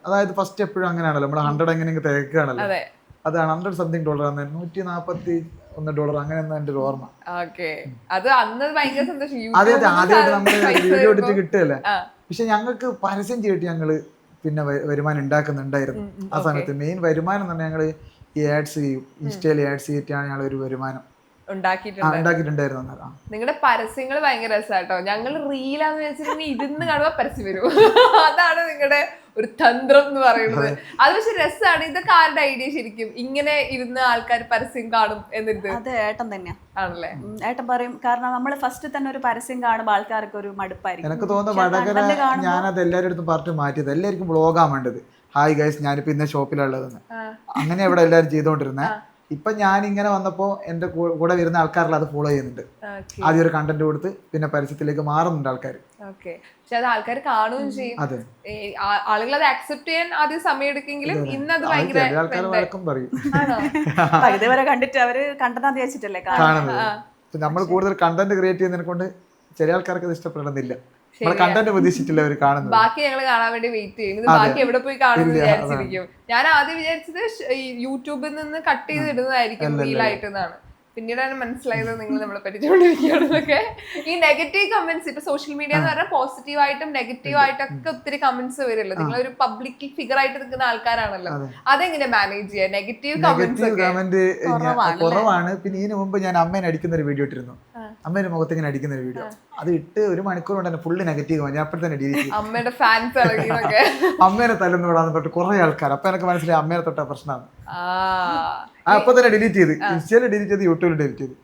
അതായത് ഫസ്റ്റ് എപ്പോഴും അങ്ങനെയാണല്ലോ, നമ്മള് 100 എങ്ങനെയെങ്കിലും തികക്കുകയാണല്ലോ. അതാണ് $100 ആണ്, $141 അങ്ങനെ ഒന്നും എൻ്റെ ഒരു ഓർമ്മ. ഓക്കെ, അത് അന്ന് ഭയങ്കര സന്തോഷം. അതെ അതെ, ആദ്യമായിട്ട് നമ്മൾ വീഡിയോ എടുത്ത് കിട്ടുകയല്ലേ. പക്ഷെ ഞങ്ങൾക്ക് പരസ്യം ചെയ്തിട്ട് ഞങ്ങള് പിന്നെ വരുമാനം ഉണ്ടാക്കുന്നുണ്ടായിരുന്നു ആ സമയത്ത്. മെയിൻ വരുമാനം തന്നെ ഞങ്ങള് ഈ ആഡ്സ് ചെയ്യും, ഇൻസ്റ്റയിൽ ആഡ്സ് ചെയ്തിട്ടാണ് ഞങ്ങൾ ഒരു വരുമാനം ഉണ്ടാക്കിയിട്ടുണ്ടായിരുന്നു. നിങ്ങളുടെ പരസ്യങ്ങൾ ഭയങ്കര രസമാട്ടോ. ഞങ്ങൾ റീലാന്ന് വെച്ചിട്ടുണ്ടെങ്കിൽ ഇരുന്ന് കാണുമ്പോ പരസ്യം വരും. അതാണ് നിങ്ങളുടെ ഒരു തന്ത്രം എന്ന് പറയുന്നത്. അത് പക്ഷെ രസമാണ്. ഇതൊക്കെ ആരുടെ ഐഡിയ ശരിക്കും, ഇങ്ങനെ ഇരുന്ന് ആൾക്കാർ പരസ്യം കാണും എന്നിട്ട്? അത് ഏട്ടൻ തന്നെയാ ആണല്ലേ? ഏട്ടൻ പറയും, കാരണം നമ്മൾ ഫസ്റ്റ് തന്നെ ഒരു പരസ്യം കാണുമ്പോൾ ആൾക്കാർക്ക് ഒരു മടുപ്പായിരിക്കും. എനിക്ക് തോന്നുന്നു വടകര ഞാനത് എല്ലാവരുടെ അടുത്തും പറഞ്ഞിട്ട് മാറ്റിയത്. എല്ലാവർക്കും വ്ളോഗാണ് വേണ്ടത്. ഹായ് ഗൈസ്, ഞാനിപ്പോ ഇന്ന ഷോപ്പിലുള്ളതെന്ന്. അങ്ങനെ ഇവിടെ എല്ലാവരും ചെയ്തോണ്ടിരുന്നത്. ഇപ്പൊ ഞാൻ ഇങ്ങനെ വന്നപ്പോ എന്റെ കൂടെ വരുന്ന ആൾക്കാരെല്ലാം അത് ഫോളോ ചെയ്യുന്നുണ്ട്. ആദ്യം ഒരു കണ്ടന്റ് കൊടുത്ത് പിന്നെ പരസ്യത്തിലേക്ക് മാറുന്നുണ്ട് ആൾക്കാർ. പക്ഷെ അത് ആൾക്കാർ കാണുകയും ചെയ്യും. അതെ, ആളുകൾ അത് അക്സെപ്റ്റ് ചെയ്യാൻ ആദ്യം സമയം എടുക്കെങ്കിലും ഇന്നത് ഭയങ്കര ആൾക്കാർ വഴക്കം പറയും. ഇതുവരെ കണ്ടിട്ട് അവര് കണ്ടതാന്ന് വെച്ചിട്ടല്ലേ കാണുന്നത്. നമ്മൾ കൂടുതൽ കണ്ടന്റ് ക്രിയേറ്റ് ചെയ്യുന്നതിനെ കൊണ്ട് ചില ആൾക്കാർക്ക് അത് ഇഷ്ടപ്പെടുന്നില്ല. നമ്മളെ കണ്ടന്റ് പ്രതീക്ഷിച്ചില്ല അവർ കാണുന്നത്. ബാക്കി ഞങ്ങൾ കാണാൻ വേണ്ടി വെയിറ്റ് ചെയ്യും. ബാക്കി എവിടെ പോയി കാണുമെന്ന് വിചാരിച്ചിരിക്കും. ഞാൻ ആദ്യം വിചാരിച്ചത് യൂട്യൂബിൽ നിന്ന് കട്ട് ചെയ്ത് ഇടുന്നതായിരിക്കും റീലായിട്ടെന്നാണ്. പിന്നീടാണ് മനസ്സിലായത് നിങ്ങൾ നമ്മളെ പറ്റിച്ചുകൊണ്ടിരിക്കുകയാണെന്നൊക്കെ. ഈ നെഗറ്റീവ് കമന്റ്സ് ഇപ്പൊ സോഷ്യൽ മീഡിയ എന്ന് പറഞ്ഞാൽ പോസിറ്റീവായിട്ടും നെഗറ്റീവായിട്ടൊക്കെ ഒത്തിരി കമന്റ്സ് വരുമല്ലോ. നിങ്ങളൊരു പബ്ലിക് ഫിഗർ ആയിട്ട് നിൽക്കുന്ന ആൾക്കാരാണല്ലോ. അതെങ്ങനെ മാനേജ് ചെയ്യാ? നെഗറ്റീവ് കമന്റ് കുറവാണ്. പിന്നെ ഇതിനു മുമ്പ് ഞാൻ അമ്മേനെ അടിക്കുന്ന ഒരു വീഡിയോ ഇട്ടിരുന്നു. അമ്മേന്റെ മുഖത്ത് ഇങ്ങനെ അടിക്കുന്ന ഒരു വീഡിയോ. അത് ഇട്ട് 1 മണിക്കൂർ കൊണ്ട് തന്നെ ഫുള്ള് നെഗറ്റീവ്. ഞാൻ അപ്പോൾ തന്നെ ഡിലീറ്റ് ചെയ്തു. അമ്മയുടെ ഫാൻസ് അമ്മേനെ തല്ലുന്നു വിടാന്ന് പറഞ്ഞിട്ട് കുറെ ആൾക്കാർ. അപ്പൊ എനിക്ക് മനസ്സിലായി അമ്മേനെ തൊട്ട പ്രശ്നമാണ്. അപ്പൊ തന്നെ ഡിലീറ്റ് ചെയ്ത്, ഇൻസ്റ്റയിൽ ഡിലീറ്റ് ചെയ്ത്, യൂട്യൂബിൽ ഡിലീറ്റ് ചെയ്ത്.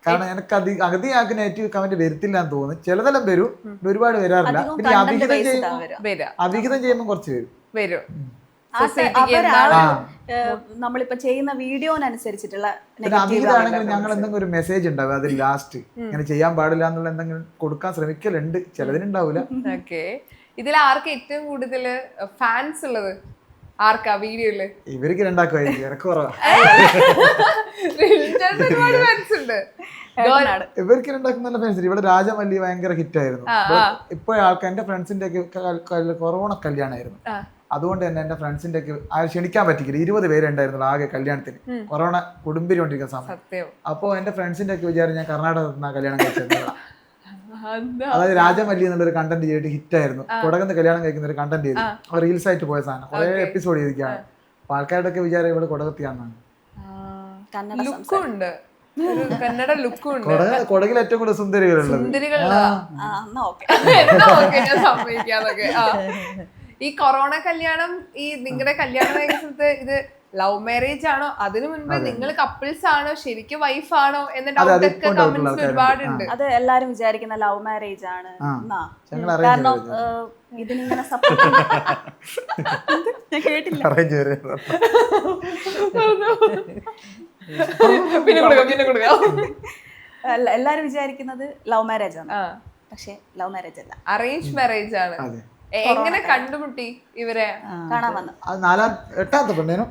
കാരണം എനിക്ക് അധികം നെഗറ്റീവ് കമന്റ് വരത്തില്ല എന്ന് തോന്നുന്നു. ചിലതെല്ലാം വരും, ഒരുപാട് വരാറില്ല. പിന്നെ അവിഹിതം ചെയ്യുമ്പോൾ കുറച്ച് വരും. നമ്മളിപ്പോ ചെയ്യുന്ന വീഡിയോനനുസരിച്ചിട്ടുള്ള അവിഹിതമാണെങ്കിൽ ഞങ്ങൾ എന്തെങ്കിലും ഒരു മെസ്സേജ് ഉണ്ടാവും അതിൽ ലാസ്റ്റ് ഇങ്ങനെ ചെയ്യാൻ പാടില്ല എന്നുള്ള എന്തെങ്കിലും കൊടുക്കാൻ ശ്രമിക്കലുണ്ട്. ചിലതിനുണ്ടാവില്ല. ഇതിൽ ആർക്ക് ഏറ്റവും കൂടുതൽ ഫാൻസ് ഉള്ളത്? ആർക്കാ വീഡിയോയില്? ഇവർക്ക് രണ്ടാക്കുമായിരിക്കും. എനിക്ക് കുറവാ. ഇവർക്ക് രണ്ടാക്കും നല്ല ഫാൻസ്. ഇവിടെ രാജമല്ലി ഭയങ്കര ഹിറ്റായിരുന്നു. ഇപ്പൊ ആൾക്കാർ എന്റെ ഫ്രണ്ട്സിന്റെ ഒക്കെ കൊറോണ കല്യാണമായിരുന്നു. അതുകൊണ്ട് തന്നെ എന്റെ ഫ്രണ്ട്സിന്റെ ഒക്കെ ക്ഷണിക്കാൻ പറ്റിക്കില്ല. 20 പേരുണ്ടായിരുന്നു ആകെ കല്യാണത്തിന്. കൊറോണ കുടുംബിരിക്കൊണ്ടിരിക്കുന്ന സമയം. അപ്പൊ എന്റെ ഫ്രണ്ട്സിന്റെ ഒക്കെ വിചാരം ഞാൻ കർണാടകത്തിൽ കല്യാണം കഴിച്ചത്. അതായത് രാജമല്ലി എന്നുള്ളൊരു കണ്ടന്റ് ചെയ്തിട്ട് ഹിറ്റായിരുന്നു. കൊടകന്ന് കല്യാണം കഴിക്കുന്ന ഒരു കണ്ടന്റ് ചെയ്തു. റീൽസ് ആയിട്ട് പോയ സാധനം കുറെ എപ്പിസോഡ് ചെയ്തിരിക്കുകയാണ്. അപ്പൊ ആൾക്കാരുടെ ഒക്കെ വിചാരം ഇവിടെ കൊടകത്തിയാണെന്നാണ്. കൊടകിൽ ഏറ്റവും കൂടുതൽ സുന്ദരികളുള്ളത്. ഈ കൊറോണ കല്യാണം, ഈ നിങ്ങളുടെ കല്യാണം കഴിക്കുന്ന ഇത് ലവ് മാരേജ് ആണോ? അതിനു മുൻപ് നിങ്ങൾ കപ്പിൾസ് ആണോ, ശരിക്കും വൈഫ് ആണോ എന്ന ഡൗട്ട് ഒക്കെ കമന്റ്സ് ഒരുപാടുണ്ട്. അത് എല്ലാരും വിചാരിക്കുന്ന ലവ് മാരേജ് ആണ്. കാരണം ഇതിനിങ്ങനെ സപ്പോർട്ട് ഞാൻ കേട്ടില്ല. എല്ലാരും വിചാരിക്കുന്നത് ലവ് മാരേജ് ആണ്. പക്ഷെ ലവ് മാരേജ് അല്ല, അറേഞ്ച് മാരേജ് ആണ്. എങ്ങനെ കണ്ടുമുട്ടി ഇവരെ? കാണാൻ വന്നു. 8ാമത്തെ പെണ്ണേനോ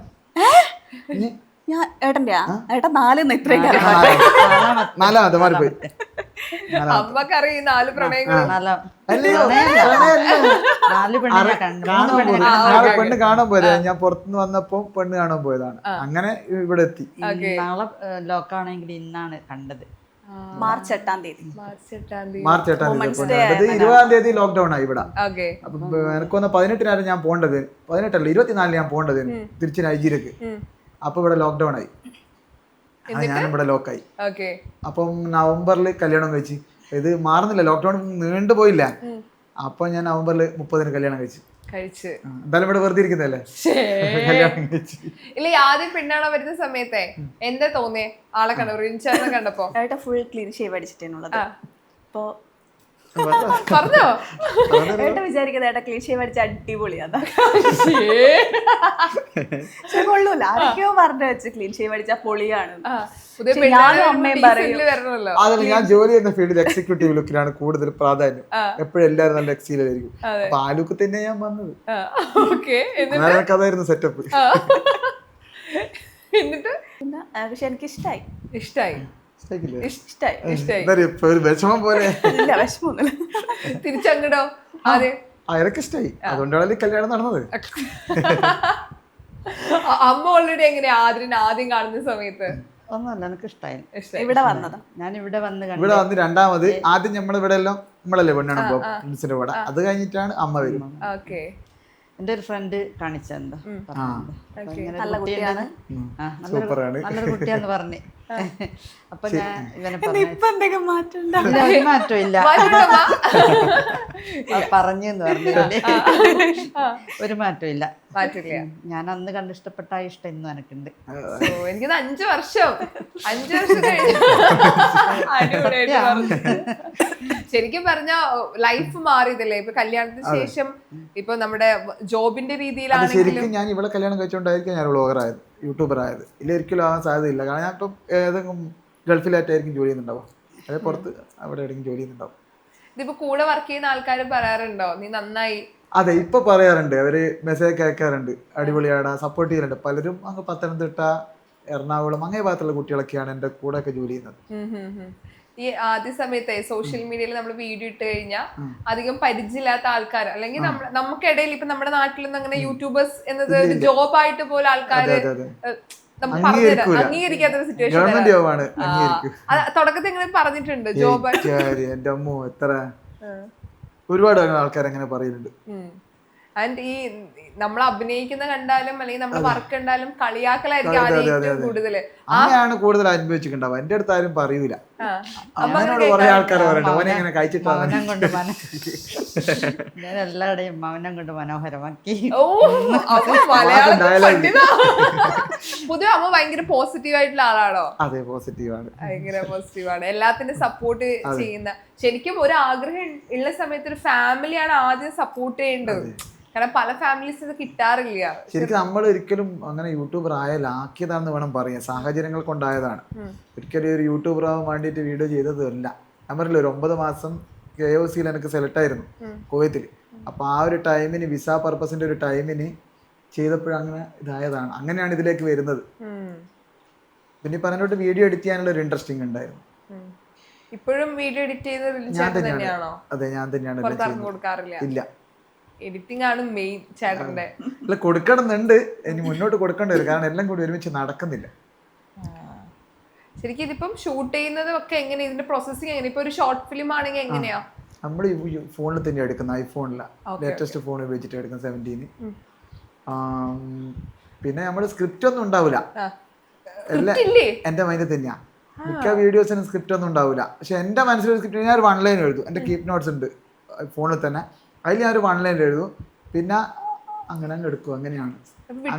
ഞാൻ ഏട്ടന്റെ ഏട്ടൻ 4 ഇത്രയും 4ാമത്തെ മാറിപ്പോയി. അമ്മക്കറിയും 4 പ്രണയങ്ങൾ. പെണ്ണ് കാണാൻ പോയത് ഞാൻ പുറത്തുനിന്ന് വന്നപ്പോ പെണ്ണ് കാണാൻ പോയതാണ്. അങ്ങനെ ഇവിടെ എത്തി. നാളെ ലോക്കാണെങ്കിൽ ഇന്നാണ് കണ്ടത്. മാർച്ച് 8-ാം തീയതി. മാർച്ച് 8-ാം തീയതി 20-ാം തീയതി ലോക്ക്ഡൌൺ ആയി ഇവിടെ. അപ്പൊ എനിക്കൊന്ന് 18-നാണ് ഞാൻ പോകേണ്ടത്. 18 അല്ല 24 ഞാൻ പോകേണ്ടത് തിരിച്ച് നൈജീരിയക്ക്. അപ്പൊ ഇവിടെ ലോക്ക്ഡൌൺ ആയി. ഞാനിവിടെ ലോക്കായി. അപ്പം നവംബറിൽ കല്യാണം കഴിച്ചു. ഇത് മാറുന്നില്ല, ലോക്ക്ഡൌൺ നീണ്ടുപോയില്ല. അപ്പൊ ഞാൻ നവംബറിൽ 30-ന് കല്യാണം കഴിച്ചു. എന്തായാലും ഇവിടെ വെറുതെ ഇരിക്കുന്നല്ലേ. ഇല്ല, ആദ്യം പെണ്ണാണോ വരുന്ന സമയത്തെ എന്താ തോന്നിയേ? ആളെ കണ്ടപ്പോ ഫുൾ ക്ലീൻ ഷേവ് അടിച്ചിട്ടുള്ളത്. അപ്പൊ പറഞ്ഞോ? ഏട്ടൻ വിചാരിക്കുന്നത് ഏട്ടാ ക്ലീൻ ഷേവ് അടിച്ച അടിപൊളിയാണ്. കൊള്ളൂല, ആരൊക്കെയോ പറഞ്ഞു വെച്ച് ക്ലീൻ ഷേവ് അടിച്ച പൊളിയാണ്. ഞാനും അമ്മയും പറയും. അതല്ല, ഞാൻ ജോലി ചെയ്യുന്ന ഫീൽഡിൽ എക്സിക്യൂട്ടീവ് ലുക്കിലാണ് കൂടുതൽ പ്രാധാന്യം. എപ്പോഴും എല്ലാവരും നല്ല എക്സീലായിരിക്കും. അപ്പൊ ആ ലുക്ക് തന്നെ ഞാൻ വന്നത്. അതായിരുന്നു സെറ്റപ്പ്. എന്നിട്ട് പക്ഷെ എനിക്ക് ഇഷ്ടായി. വിഷമം പോലെ തിരിച്ചങ്ങടോ? അതൊക്കെ ഇഷ്ടായി. അതുകൊണ്ടാണല്ലേ കല്യാണം നടന്നത്. അമ്മ ഓൾറെഡി എങ്ങനെയാ ആദ്യം കാണുന്ന സമയത്ത്? ഒന്നുമല്ല, എനിക്ക് ഇഷ്ടമായി. ഇവിടെ വന്നതാ. ഞാൻ ഇവിടെ വന്ന് ഇവിടെ വന്ന് രണ്ടാമത് ആദ്യം നമ്മളിവിടെ എല്ലാം നമ്മളല്ലേ പെണ്ണാണ് ഫ്രണ്ട്സിന്റെ കൂടെ, അത് കഴിഞ്ഞിട്ടാണ് അമ്മ വരും. ഓക്കെ. എൻ്റെ ഒരു ഫ്രണ്ട് കാണിച്ചെന്താ നല്ല കുട്ടിയാണ്, നല്ലൊരു കുട്ടിയാന്ന് പറഞ്ഞ്. അപ്പൊ ഞാൻ ഇവനെ ഇപ്പൊ എന്തെങ്കിലും മാറ്റം ഒരു മാറ്റവും ഇല്ല പറഞ്ഞെന്ന് പറഞ്ഞില്ലേ, ഒരു മാറ്റവും ഇല്ല. ഞാൻ അന്ന് കണ്ട് ഇഷ്ടപ്പെട്ട ആ ഇഷ്ടം ഇന്നും എനക്കുണ്ട്. എനിക്കത് 5 വർഷം കഴിഞ്ഞു. ശരിക്കും പറഞ്ഞ ലൈഫ് മാറിയതല്ലേ ഇപ്പൊ കല്യാണത്തിന് ശേഷം? ഇപ്പൊ നമ്മുടെ ജോബിന്റെ രീതിയിലാണെങ്കിലും ശരിക്കും ഞാൻ ഇവിടെ കല്യാണം കഴിച്ചോണ്ടായിരിക്കും ഞാൻ വ്ളോഗർ ആയത്, യൂട്യൂബർ ആയത്. ഇല്ല ഒരിക്കലും ആവാൻ സാധ്യതയില്ല. കാരണം ഞാൻ ഇപ്പം ഏതെങ്കിലും ഗൾഫിലായിട്ടായിരിക്കും ജോലി ചെയ്യുന്നുണ്ടാവും, അതെ പുറത്ത് അവിടെ എവിടെയെങ്കിലും ജോലി ചെയ്യുന്നുണ്ടാവും. ഇതിപ്പോ കൂടെ വർക്ക് ചെയ്യുന്ന ആൾക്കാർ പറയാറുണ്ടോ നീ നന്നായി? അതെ, ഇപ്പൊ പറയാറുണ്ട്, അവര് മെസ്സേജ് അയക്കാറുണ്ട്, അടിപൊളിയാടാ, സപ്പോർട്ട് ചെയ്യാറുണ്ട്. പലരും അങ്ങ് പത്തനംതിട്ട, എറണാകുളം അങ്ങേ ഭാഗത്തുള്ള കുട്ടികളൊക്കെയാണ് എൻ്റെ കൂടെ ഒക്കെ ജോലി ചെയ്യുന്നത്. ഈ ആദ്യ സമയത്തെ സോഷ്യൽ മീഡിയയിൽ നമ്മൾ വീഡിയോ ഇട്ട് കഴിഞ്ഞാൽ അധികം പരിചയമില്ലാത്ത ആൾക്കാർ, അല്ലെങ്കിൽ നമുക്കിടയിൽ ഇപ്പൊ നമ്മുടെ നാട്ടിലൊന്നും അങ്ങനെ യൂട്യൂബേഴ്സ് എന്നത് ഒരു ജോബായിട്ട് പോലെ ആൾക്കാര് അംഗീകരിക്കാത്ത സിറ്റുവേഷൻ. തുടക്കത്തിൽ എങ്ങനെ പറഞ്ഞിട്ടുണ്ട് ജോബ്? എന്റെ അമ്മോ, എത്ര ഒരുപാട് ആൾക്കാർ അങ്ങനെ പറയുന്നുണ്ട്. ആൻഡ് ഈ നമ്മൾ അഭിനയിക്കുന്ന കണ്ടാലും അല്ലെങ്കിൽ നമ്മൾ വർക്ക് കണ്ടാലും കളിയാക്കലായിരിക്കും ആദ്യം കൂടുതല്. അങ്ങനെയാണ് കൂടുതൽ അനുഭവിച്ചിട്ടുണ്ടാവും. എന്റെ അടുത്ത് ആരും പറയൂല. അമ്മനോട് കുറെ ആൾക്കാർ പറയണ്ട, ഓനെ എങ്ങനെ കഴിച്ചിട്ടാ ഞാൻ എല്ലാവരുടെയും മൗനം കൊണ്ട് മനോഹരമാക്കി. പൊതുവെ അമ്മ ഭയങ്കര പോസിറ്റീവ് ആയിട്ടുള്ള ആളാണോ? അതെ, പോസിറ്റീവാണ്, ഭയങ്കര പോസിറ്റീവാണ്, എല്ലാത്തിനും സപ്പോർട്ട് ചെയ്യുന്ന. ശരിക്കും ഒരു ആഗ്രഹം ഉള്ള സമയത്ത് ഒരു ഫാമിലിയാണ് ആദ്യം സപ്പോർട്ട് ചെയ്യേണ്ടത്. കാരണം പല ഫാമിലീസ് ഇത് കിട്ടാറില്ല. ശരിക്കും നമ്മൾ ഒരിക്കലും അങ്ങനെ യൂട്യൂബർ ആക്കിയതാണെന്ന് വേണം പറയാൻ. സാഹചര്യങ്ങൾ കൊണ്ടായതാണ്. ഒരിക്കലും ഒരു യൂട്യൂബർ ആവാൻ വേണ്ടിയിട്ട് വീഡിയോ ചെയ്തതല്ല. ഞാൻ പറഞ്ഞില്ല, ഒരു 9 മാസം KOC-യിൽ എനിക്ക് സെലക്ട് ആയിരുന്നു കുവൈത്തിൽ. അപ്പൊ ആ ഒരു ടൈമിന് വിസ പർപ്പസിന്റെ ഒരു ടൈമിന് ചെയ്തപ്പോഴങ്ങനെ ഇതായതാണ്. അങ്ങനെയാണ് ഇതിലേക്ക് വരുന്നത്. പിന്നെ പറഞ്ഞോട്ട് വീഡിയോ എഡിറ്റ് ചെയ്യാനുള്ള ഒരു ഇൻട്രസ്റ്റിംഗ് ഉണ്ടായിരുന്നു. ഇപ്പോഴും വീഡിയോ എഡിറ്റ് ചെയ്യുന്നത് ഞാൻ തന്നെയാണ്. അതെ, ഞാൻ തന്നെയാണ്. കൊടുക്കാറില്ല, ഇല്ല, എഡിറ്റിംഗ് ആണ് മെയിൻ ചേട്ടന്റെ. അല്ല, കൊടുക്കണമെന്നുണ്ട്, ഇനി മുന്നോട്ട് കൊടുക്കേണ്ടി വരും. കാരണം എല്ലാം കൂടി ഒരുമിച്ച് നടക്കുന്നില്ല. ശരിക്കും ഇതിപ്പം ഷൂട്ട് ചെയ്യുന്നതും ഒക്കെ എങ്ങനെ, ഇതിന്റെ പ്രോസസ്സിംഗ് എങ്ങനെ? ഇപ്പൊ ഒരു ഷോർട്ട് ഫിലിം ആണെങ്കിൽ എങ്ങനെയാ? നമ്മൾ ഫോണിൽ തന്നെ എടുക്കുന്ന, ഐഫോണില ലേറ്റസ്റ്റ് ഫോൺ ഉപയോഗിച്ചിട്ട് എടുക്കുന്ന 17. പിന്നെ നമ്മൾ സ്ക്രിപ്റ്റ് ഒന്നും ഉണ്ടാവില്ല, എന്റെ മൈൻഡിൽ തന്നെയാ. മിക്ക വീഡിയോസിനും സ്ക്രിപ്റ്റ് ഒന്നും ഉണ്ടാവില്ല. പക്ഷെ എന്റെ മനസ്സിലൊരു സ്ക്രിപ്റ്റ്, ഞാൻ ഒരു 1 ലൈൻ എഴുതും. എന്റെ കീപ് നോട്ട്സ് ഉണ്ട് ഫോണിൽ തന്നെ, അതിൽ ഞാൻ ഒരു 1 ലൈൻ എഴുതും. പിന്നെ അങ്ങനെ അങ്ങ് എടുക്കും. അങ്ങനെയാണ്.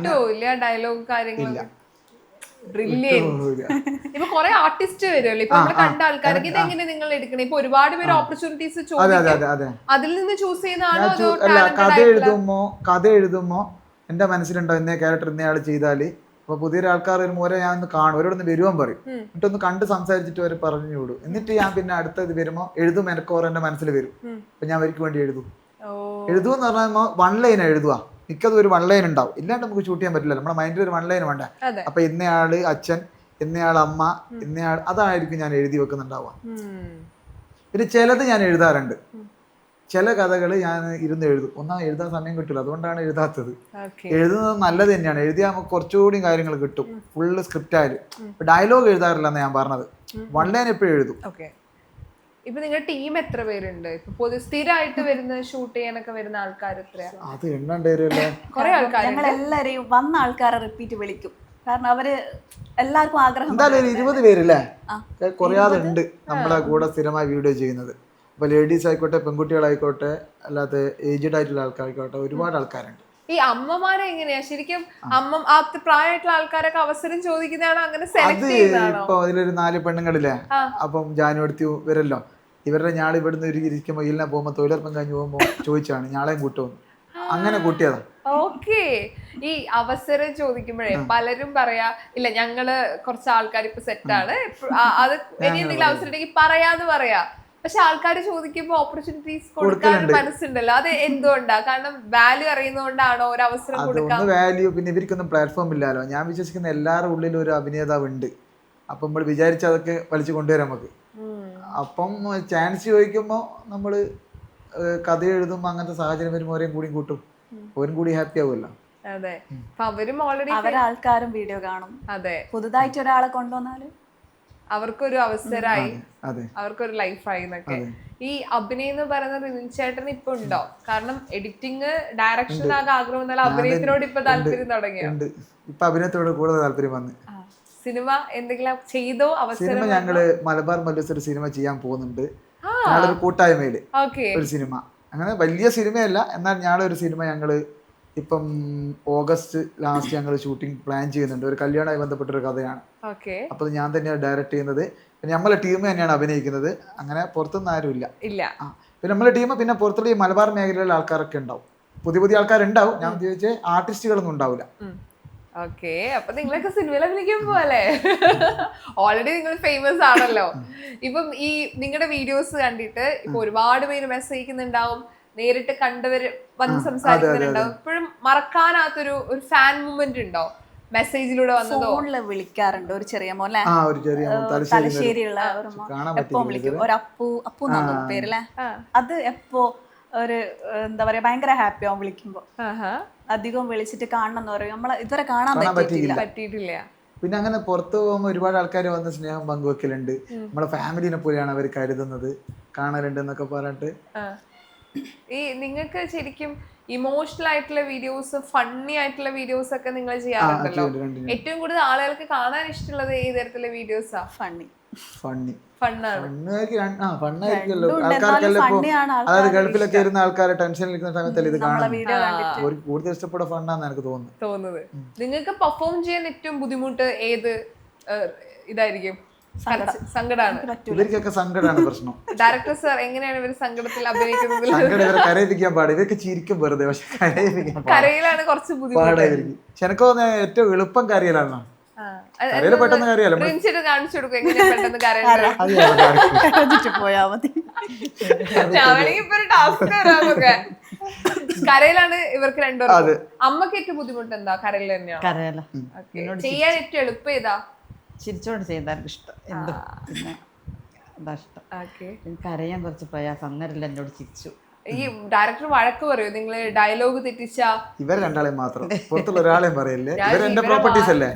ഡയലോഗ് കാര്യങ്ങളില്ല. ഇപ്പൊ കൊറേ ആർട്ടിസ്റ്റ് വരുമല്ലോ, ഇപ്പൊ നമ്മള് കണ്ട ആൾക്കാർക്ക് ഇതെങ്ങനെ നിങ്ങൾ എടുക്കണേ? ഇപ്പൊ ഒരുപാട് പേര് ഓപ്പർച്യൂണിറ്റീസ് അതിൽ നിന്ന് ചൂസ് ചെയ്യുന്നതാണോ? കഥ എഴുതുമ്പോ എന്റെ മനസ്സിലുണ്ടോ ഇന്നേ ക്യാരക്ടർ ഇന്നയാൾ ചെയ്താല്, അപ്പൊ പുതിയൊരു ആൾക്കാർ ഒരു മോരെ ഞാൻ ഒന്ന് കാണും, അവരോടൊന്ന് വരുവാൻ പറയും. എന്നിട്ടൊന്ന് കണ്ട് സംസാരിച്ചിട്ട് അവർ പറഞ്ഞു വിടും. എന്നിട്ട് ഞാൻ പിന്നെ അടുത്തത് വരുമ്പോ എഴുതും, എനക്കോർ എന്റെ മനസ്സിൽ വരും. അപ്പൊ ഞാൻ അവർക്ക് വേണ്ടി എഴുതും എന്ന് പറഞ്ഞാൽ 1 ലൈൻ എഴുതുക. മിക്കതും ഒരു 1 ലൈൻ ഉണ്ടാവും, ഇല്ലാണ്ട് നമുക്ക് ഷൂട്ട് ചെയ്യാൻ പറ്റില്ല. നമ്മുടെ മൈൻഡിൽ ഒരു 1 ലൈൻ വേണ്ട. അപ്പൊ ഇന്നയാള് അച്ഛൻ, ഇന്നയാൾ അമ്മ, ഇന്നയാൾ, അതായിരിക്കും ഞാൻ എഴുതി വെക്കുന്നുണ്ടാവുക. പിന്നെ ചിലത് ഞാൻ എഴുതാറുണ്ട്. ചില കഥകൾ ഞാൻ ഇരുന്ന് എഴുതും. എഴുതാൻ സമയം കിട്ടില്ല, അതുകൊണ്ടാണ് എഴുതാത്തത്. എഴുതുന്നത് നല്ലത് തന്നെയാണ്. എഴുതിയാൽ നമുക്ക് കുറച്ചുകൂടി കാര്യങ്ങൾ കിട്ടും. ഫുള്ള് സ്ക്രിപ്റ്റ് ആയാലും. ഡയലോഗ് എഴുതാറില്ല എന്ന് ഞാൻ പറഞ്ഞത്. 1 ലൈൻ എപ്പോഴും എഴുതും. ഇപ്പൊ നിങ്ങളുടെ ടീം എത്ര പേരുണ്ട്? ഇപ്പൊ സ്ഥിരമായിട്ട് വരുന്ന ഷൂട്ട് ചെയ്യാനൊക്കെ വരുന്ന ആൾക്കാർ എത്രയാ? അത് എണ്ണണ്ടേരല്ലേ, കുറെ ആൾക്കാർ. ഞങ്ങൾ എല്ലാരെയും വന്ന ആൾക്കാരെ റിപ്പീറ്റ് വിളിക്കും. കാരണം അവര് എല്ലാവർക്കും ആഗ്രഹം. എന്തായാലും ഒരു 20 പേരല്ലേ കുറയാതെ ഉണ്ട് നമ്മുടെ കൂടെ സ്ഥിരമായി വീഡിയോ ചെയ്യുന്നത്. അപ്പൊ ലേഡീസ് ആയിക്കോട്ടെ, പെൺകുട്ടികളായിക്കോട്ടെ, അല്ലാതെ ഏജ്ഡ് ആയിട്ടുള്ള ആൾക്കാരായിക്കോട്ടെ, ഒരുപാട് ആൾക്കാരുണ്ട്. ഈ അമ്മമാരെ എങ്ങനെയാ ശരിക്കും പ്രായമായിട്ടുള്ള ആൾക്കാരൊക്കെ അവസരം ചോദിക്കുന്നതാണോ, അങ്ങനെ സെലക്ട് ചെയ്യുന്നതാണോ? ഇപ്പൊ അതിലൊരു 4 പെണ്ണുങ്ങളില്ലേ, അപ്പം ജാനുവടുത്തി വരല്ലോ, ഇവരുടെ ഞാൾ ഇവിടുന്ന് ഇരിക്കുമ്പോ ഇല്ല പോകുമ്പോ തൊഴിലുറപ്പം കഴിഞ്ഞ് പോകുമ്പോ ചോദിച്ചാണ് ഞാളെയും കൂട്ടുമെന്ന്. അങ്ങനെ കൂട്ടിയതാ. ഓക്കെ. ഈ അവസരം ചോദിക്കുമ്പോഴേ പലരും പറയാ, ഇല്ല ഞങ്ങള് കുറച്ച് ആൾക്കാർ ഇപ്പൊ സെറ്റാണ്, അത് ഇനി എന്തെങ്കിലും അവസരം ഉണ്ടെങ്കിൽ പറയാന്ന് പറയാ. പക്ഷെ ആൾക്കാർ ചോദിക്കുമ്പോ ഓപ്പർച്യൂണിറ്റീസ് കൊടുക്കാൻ മനസ്സുണ്ടല്ലോ, അത് എന്തുകൊണ്ടാ? കാരണം വാല്യൂ അറിയുന്നതുകൊണ്ടാണോ ഒരു അവസരം കൊടുക്കാൻ? വാല്യൂ, പിന്നെ ഇവർക്കൊന്നും പ്ലാറ്റ്ഫോം ഇല്ലല്ലോ. ഞാൻ വിശ്വസിക്കുന്ന എല്ലാവരുടെ ഉള്ളിലും ഒരു അഭിനേതാവ് ഉണ്ട്. അപ്പം നമ്മൾ വിചാരിച്ച അതൊക്കെ വലിച്ചു കൊണ്ടുവരാം നമുക്ക്. അപ്പം ചാൻസ് ചോദിക്കുമ്പോ നമ്മള് കഥ എഴുതുമ്പോ അങ്ങനത്തെ സാഹചര്യം വരുമ്പോൾ ഓരെയും കൂടി കൂട്ടും, ഓരും കൂടി ഹാപ്പി ആവുമല്ലോ. അതെ. അപ്പൊ അവരും ഓൾറെഡി അവരാൾക്കാരും വീഡിയോ കാണും. അതെ, പുതുതായിട്ട് ഒരാളെ കൊണ്ടുവന്നാല് അവർക്കൊരു അവസരമായി, അതെ അവർക്കൊരു ലൈഫായി എന്നൊക്കെ. ഈ അഭിനയം എന്ന് പറയുന്നത് റിനിൽ ചേട്ടൻ ഇപ്പൊ ഉണ്ടോ? കാരണം എഡിറ്റിംഗ്, ഡയറക്ഷൻ ആകെ ആഗ്രഹം എന്നാലും അഭിനയത്തിനോട് ഇപ്പൊ താല്പര്യം തുടങ്ങിയോ? ഉണ്ട്. ഇപ്പൊ അഭിനയത്തോട് കൂടുതൽ താല്പര്യം വന്ന്. സിനിമ എന്തെങ്കിലും ചെയ്തോ? സിനിമ ഞങ്ങള് മലബാർ മല്ലൂസ് ഒരു സിനിമ ചെയ്യാൻ പോകുന്നുണ്ട്. ഞങ്ങളൊരു കൂട്ടായ്മയില് ഒരു സിനിമ, അങ്ങനെ വലിയ സിനിമയല്ല, എന്നാൽ ഞങ്ങളൊരു സിനിമ ഞങ്ങള് ഇപ്പം ഓഗസ്റ്റ് ലാസ്റ്റ് ഞങ്ങൾ ഷൂട്ടിംഗ് പ്ലാൻ ചെയ്യുന്നുണ്ട്. ഒരു കല്യാണമായി ബന്ധപ്പെട്ടൊരു കഥയാണ്. അപ്പോൾ ഞാൻ തന്നെയാണ് ഡയറക്റ്റ് ചെയ്യുന്നത്. പിന്നെ നമ്മളെ ടീം തന്നെയാണ് അഭിനയിക്കുന്നത്. അങ്ങനെ പുറത്തുനിന്ന് ആരും ഇല്ല. പിന്നെ നമ്മളെ ടീം, പിന്നെ പുറത്തുള്ള ഈ മലബാർ മേഖലയിലുള്ള ആൾക്കാരൊക്കെ ഉണ്ടാവും. പുതിയ ആൾക്കാരുണ്ടാവും. ഞാൻ ചോദിച്ചാൽ ആർട്ടിസ്റ്റുകളൊന്നും ഉണ്ടാവില്ല. ഓക്കെ, അപ്പൊ നിങ്ങളൊക്കെ സിനിമയിൽ അഭിനയിക്കാൻ പോവല്ലേ? ഓൾറെഡി നിങ്ങൾ ഫേമസ് ആണല്ലോ. ഇപ്പം ഈ നിങ്ങളുടെ വീഡിയോസ് കണ്ടിട്ട് ഇപ്പൊ ഒരുപാട് പേര് മെസ്സേജ് അയക്കുന്നുണ്ടാവും, നേരിട്ട് കണ്ടവര് വന്ന് സംസാരിക്കുന്നുണ്ടാവും. ഇപ്പോഴും മറക്കാനാത്തൊരു ഫാൻ മൂവ്മെന്റ് ഉണ്ടോ? മെസ്സേജിലൂടെ വന്നതോ? ഫോണില് വിളിക്കാറുണ്ട് ഒരു ചെറിയ മോനെ, തലശ്ശേരിയുള്ള എപ്പോ വിളിക്കും, ഒരു അപ്പു എന്നാണ് പേരല്ലേ. അത് എപ്പോ ഒരു എന്താ പറയാ ഭയങ്കര ഹാപ്പി ആവും വിളിക്കുമ്പോ. അധികം വിളിച്ചിട്ട് കാണണം എന്ന് പറയും. നമ്മളെ ഇതുവരെ കാണാൻ പറ്റിയിട്ടില്ല. പിന്നെ അങ്ങനെ പുറത്തു പോകുമ്പോൾ ഒരുപാട് ആൾക്കാർ വന്ന് സ്നേഹം പങ്കുവെക്കലുണ്ട്. നമ്മളെ ഫാമിലിനെ പോലെയാണ് അവർ കരുതുന്നത്, കാണലുണ്ട് എന്നൊക്കെ പറഞ്ഞിട്ട്. ഈ നിങ്ങൾക്ക് ശരിക്കും ഇമോഷണൽ ആയിട്ടുള്ള വീഡിയോസ്, ഫണ്ണി ആയിട്ടുള്ള വീഡിയോസ് ഒക്കെ നിങ്ങൾ ചെയ്യാറുണ്ടല്ലോ. ഏറ്റവും കൂടുതൽ ആളുകൾക്ക് കാണാൻ ഇഷ്ടമുള്ളത് ഏത് തരത്തിലുള്ള വീഡിയോസാ? ഫണ്ണായിരിക്കുമല്ലോ. ആൾക്കാർക്കെല്ലാം ഇപ്പൊ, അതായത് ഗൾഫിലൊക്കെ ഇരുന്ന ആൾക്കാരെ ടെൻഷനിലിരിക്കുന്ന സമയത്തല്ലേ ഇത് കാണുന്നത്. ഒരു കൂടുതൽ ഇഷ്ടപ്പെട്ട ഫണ്ണാന്ന് എനിക്ക് തോന്നുന്നത്. നിങ്ങൾക്ക് പെർഫോം ചെയ്യാൻ ഏറ്റവും ബുദ്ധിമുട്ട് ഏത് ഇതായിരിക്കും? സങ്കടാണ്. ഇവർക്കൊക്കെ സങ്കടമാണ് പ്രശ്നം. ഡയറക്ടർ സാർ എങ്ങനെയാണ് ഇവർ സങ്കടത്തിൽ അഭിനയിക്കുന്നത്? സങ്കടം ഇവരെ കരയിപ്പിക്കാൻ പാടില്ല. ഇവർക്ക് ചിരിക്കും വെറുതെ, പക്ഷെ കരയിലാണ് കുറച്ച് ബുദ്ധിമുട്ട്. എനിക്ക് തോന്നുന്നത് ഏറ്റവും എളുപ്പം കരയിലാണ്. പെട്ടെന്ന് കരയല്ലോ. കാണിച്ചു കൊടുക്കും എങ്ങനെയാ പെട്ടെന്ന് കരയില്ല. പോയാ മതി. ഇപ്പൊ ഒരു ടാസ്ക് തരാമൊക്കെ. കരയിലാണ് ഇവർക്ക് രണ്ടുപേർക്കും. അമ്മക്ക് ഏറ്റവും ബുദ്ധിമുട്ട് എന്താ? കരയിൽ തന്നെയാണ്. ചെയ്യാൻ ഏറ്റവും എളുപ്പം ഏതാ? ചിരിച്ചോണ്ട് ചെയ്യുന്ന ഇഷ്ടം. എന്തും പിന്നെ അതാ ഇഷ്ടം. കരയാൻ കുറച്ച് പ്രയാസം. അന്നേരല്ല എന്നോട് ചിരിച്ചു. ഈ ഡയറക്ടർ വഴക്ക് പറയോ നിങ്ങള് ഡയലോഗ് തെറ്റിച്ച? ഇവർ രണ്ടാളെയും മാത്രം, പുറത്തുള്ള ഒരാളെയും പറയില്ലേ. ഇവർ എന്റെ പ്രോപ്പർട്ടീസ് അല്ലേ.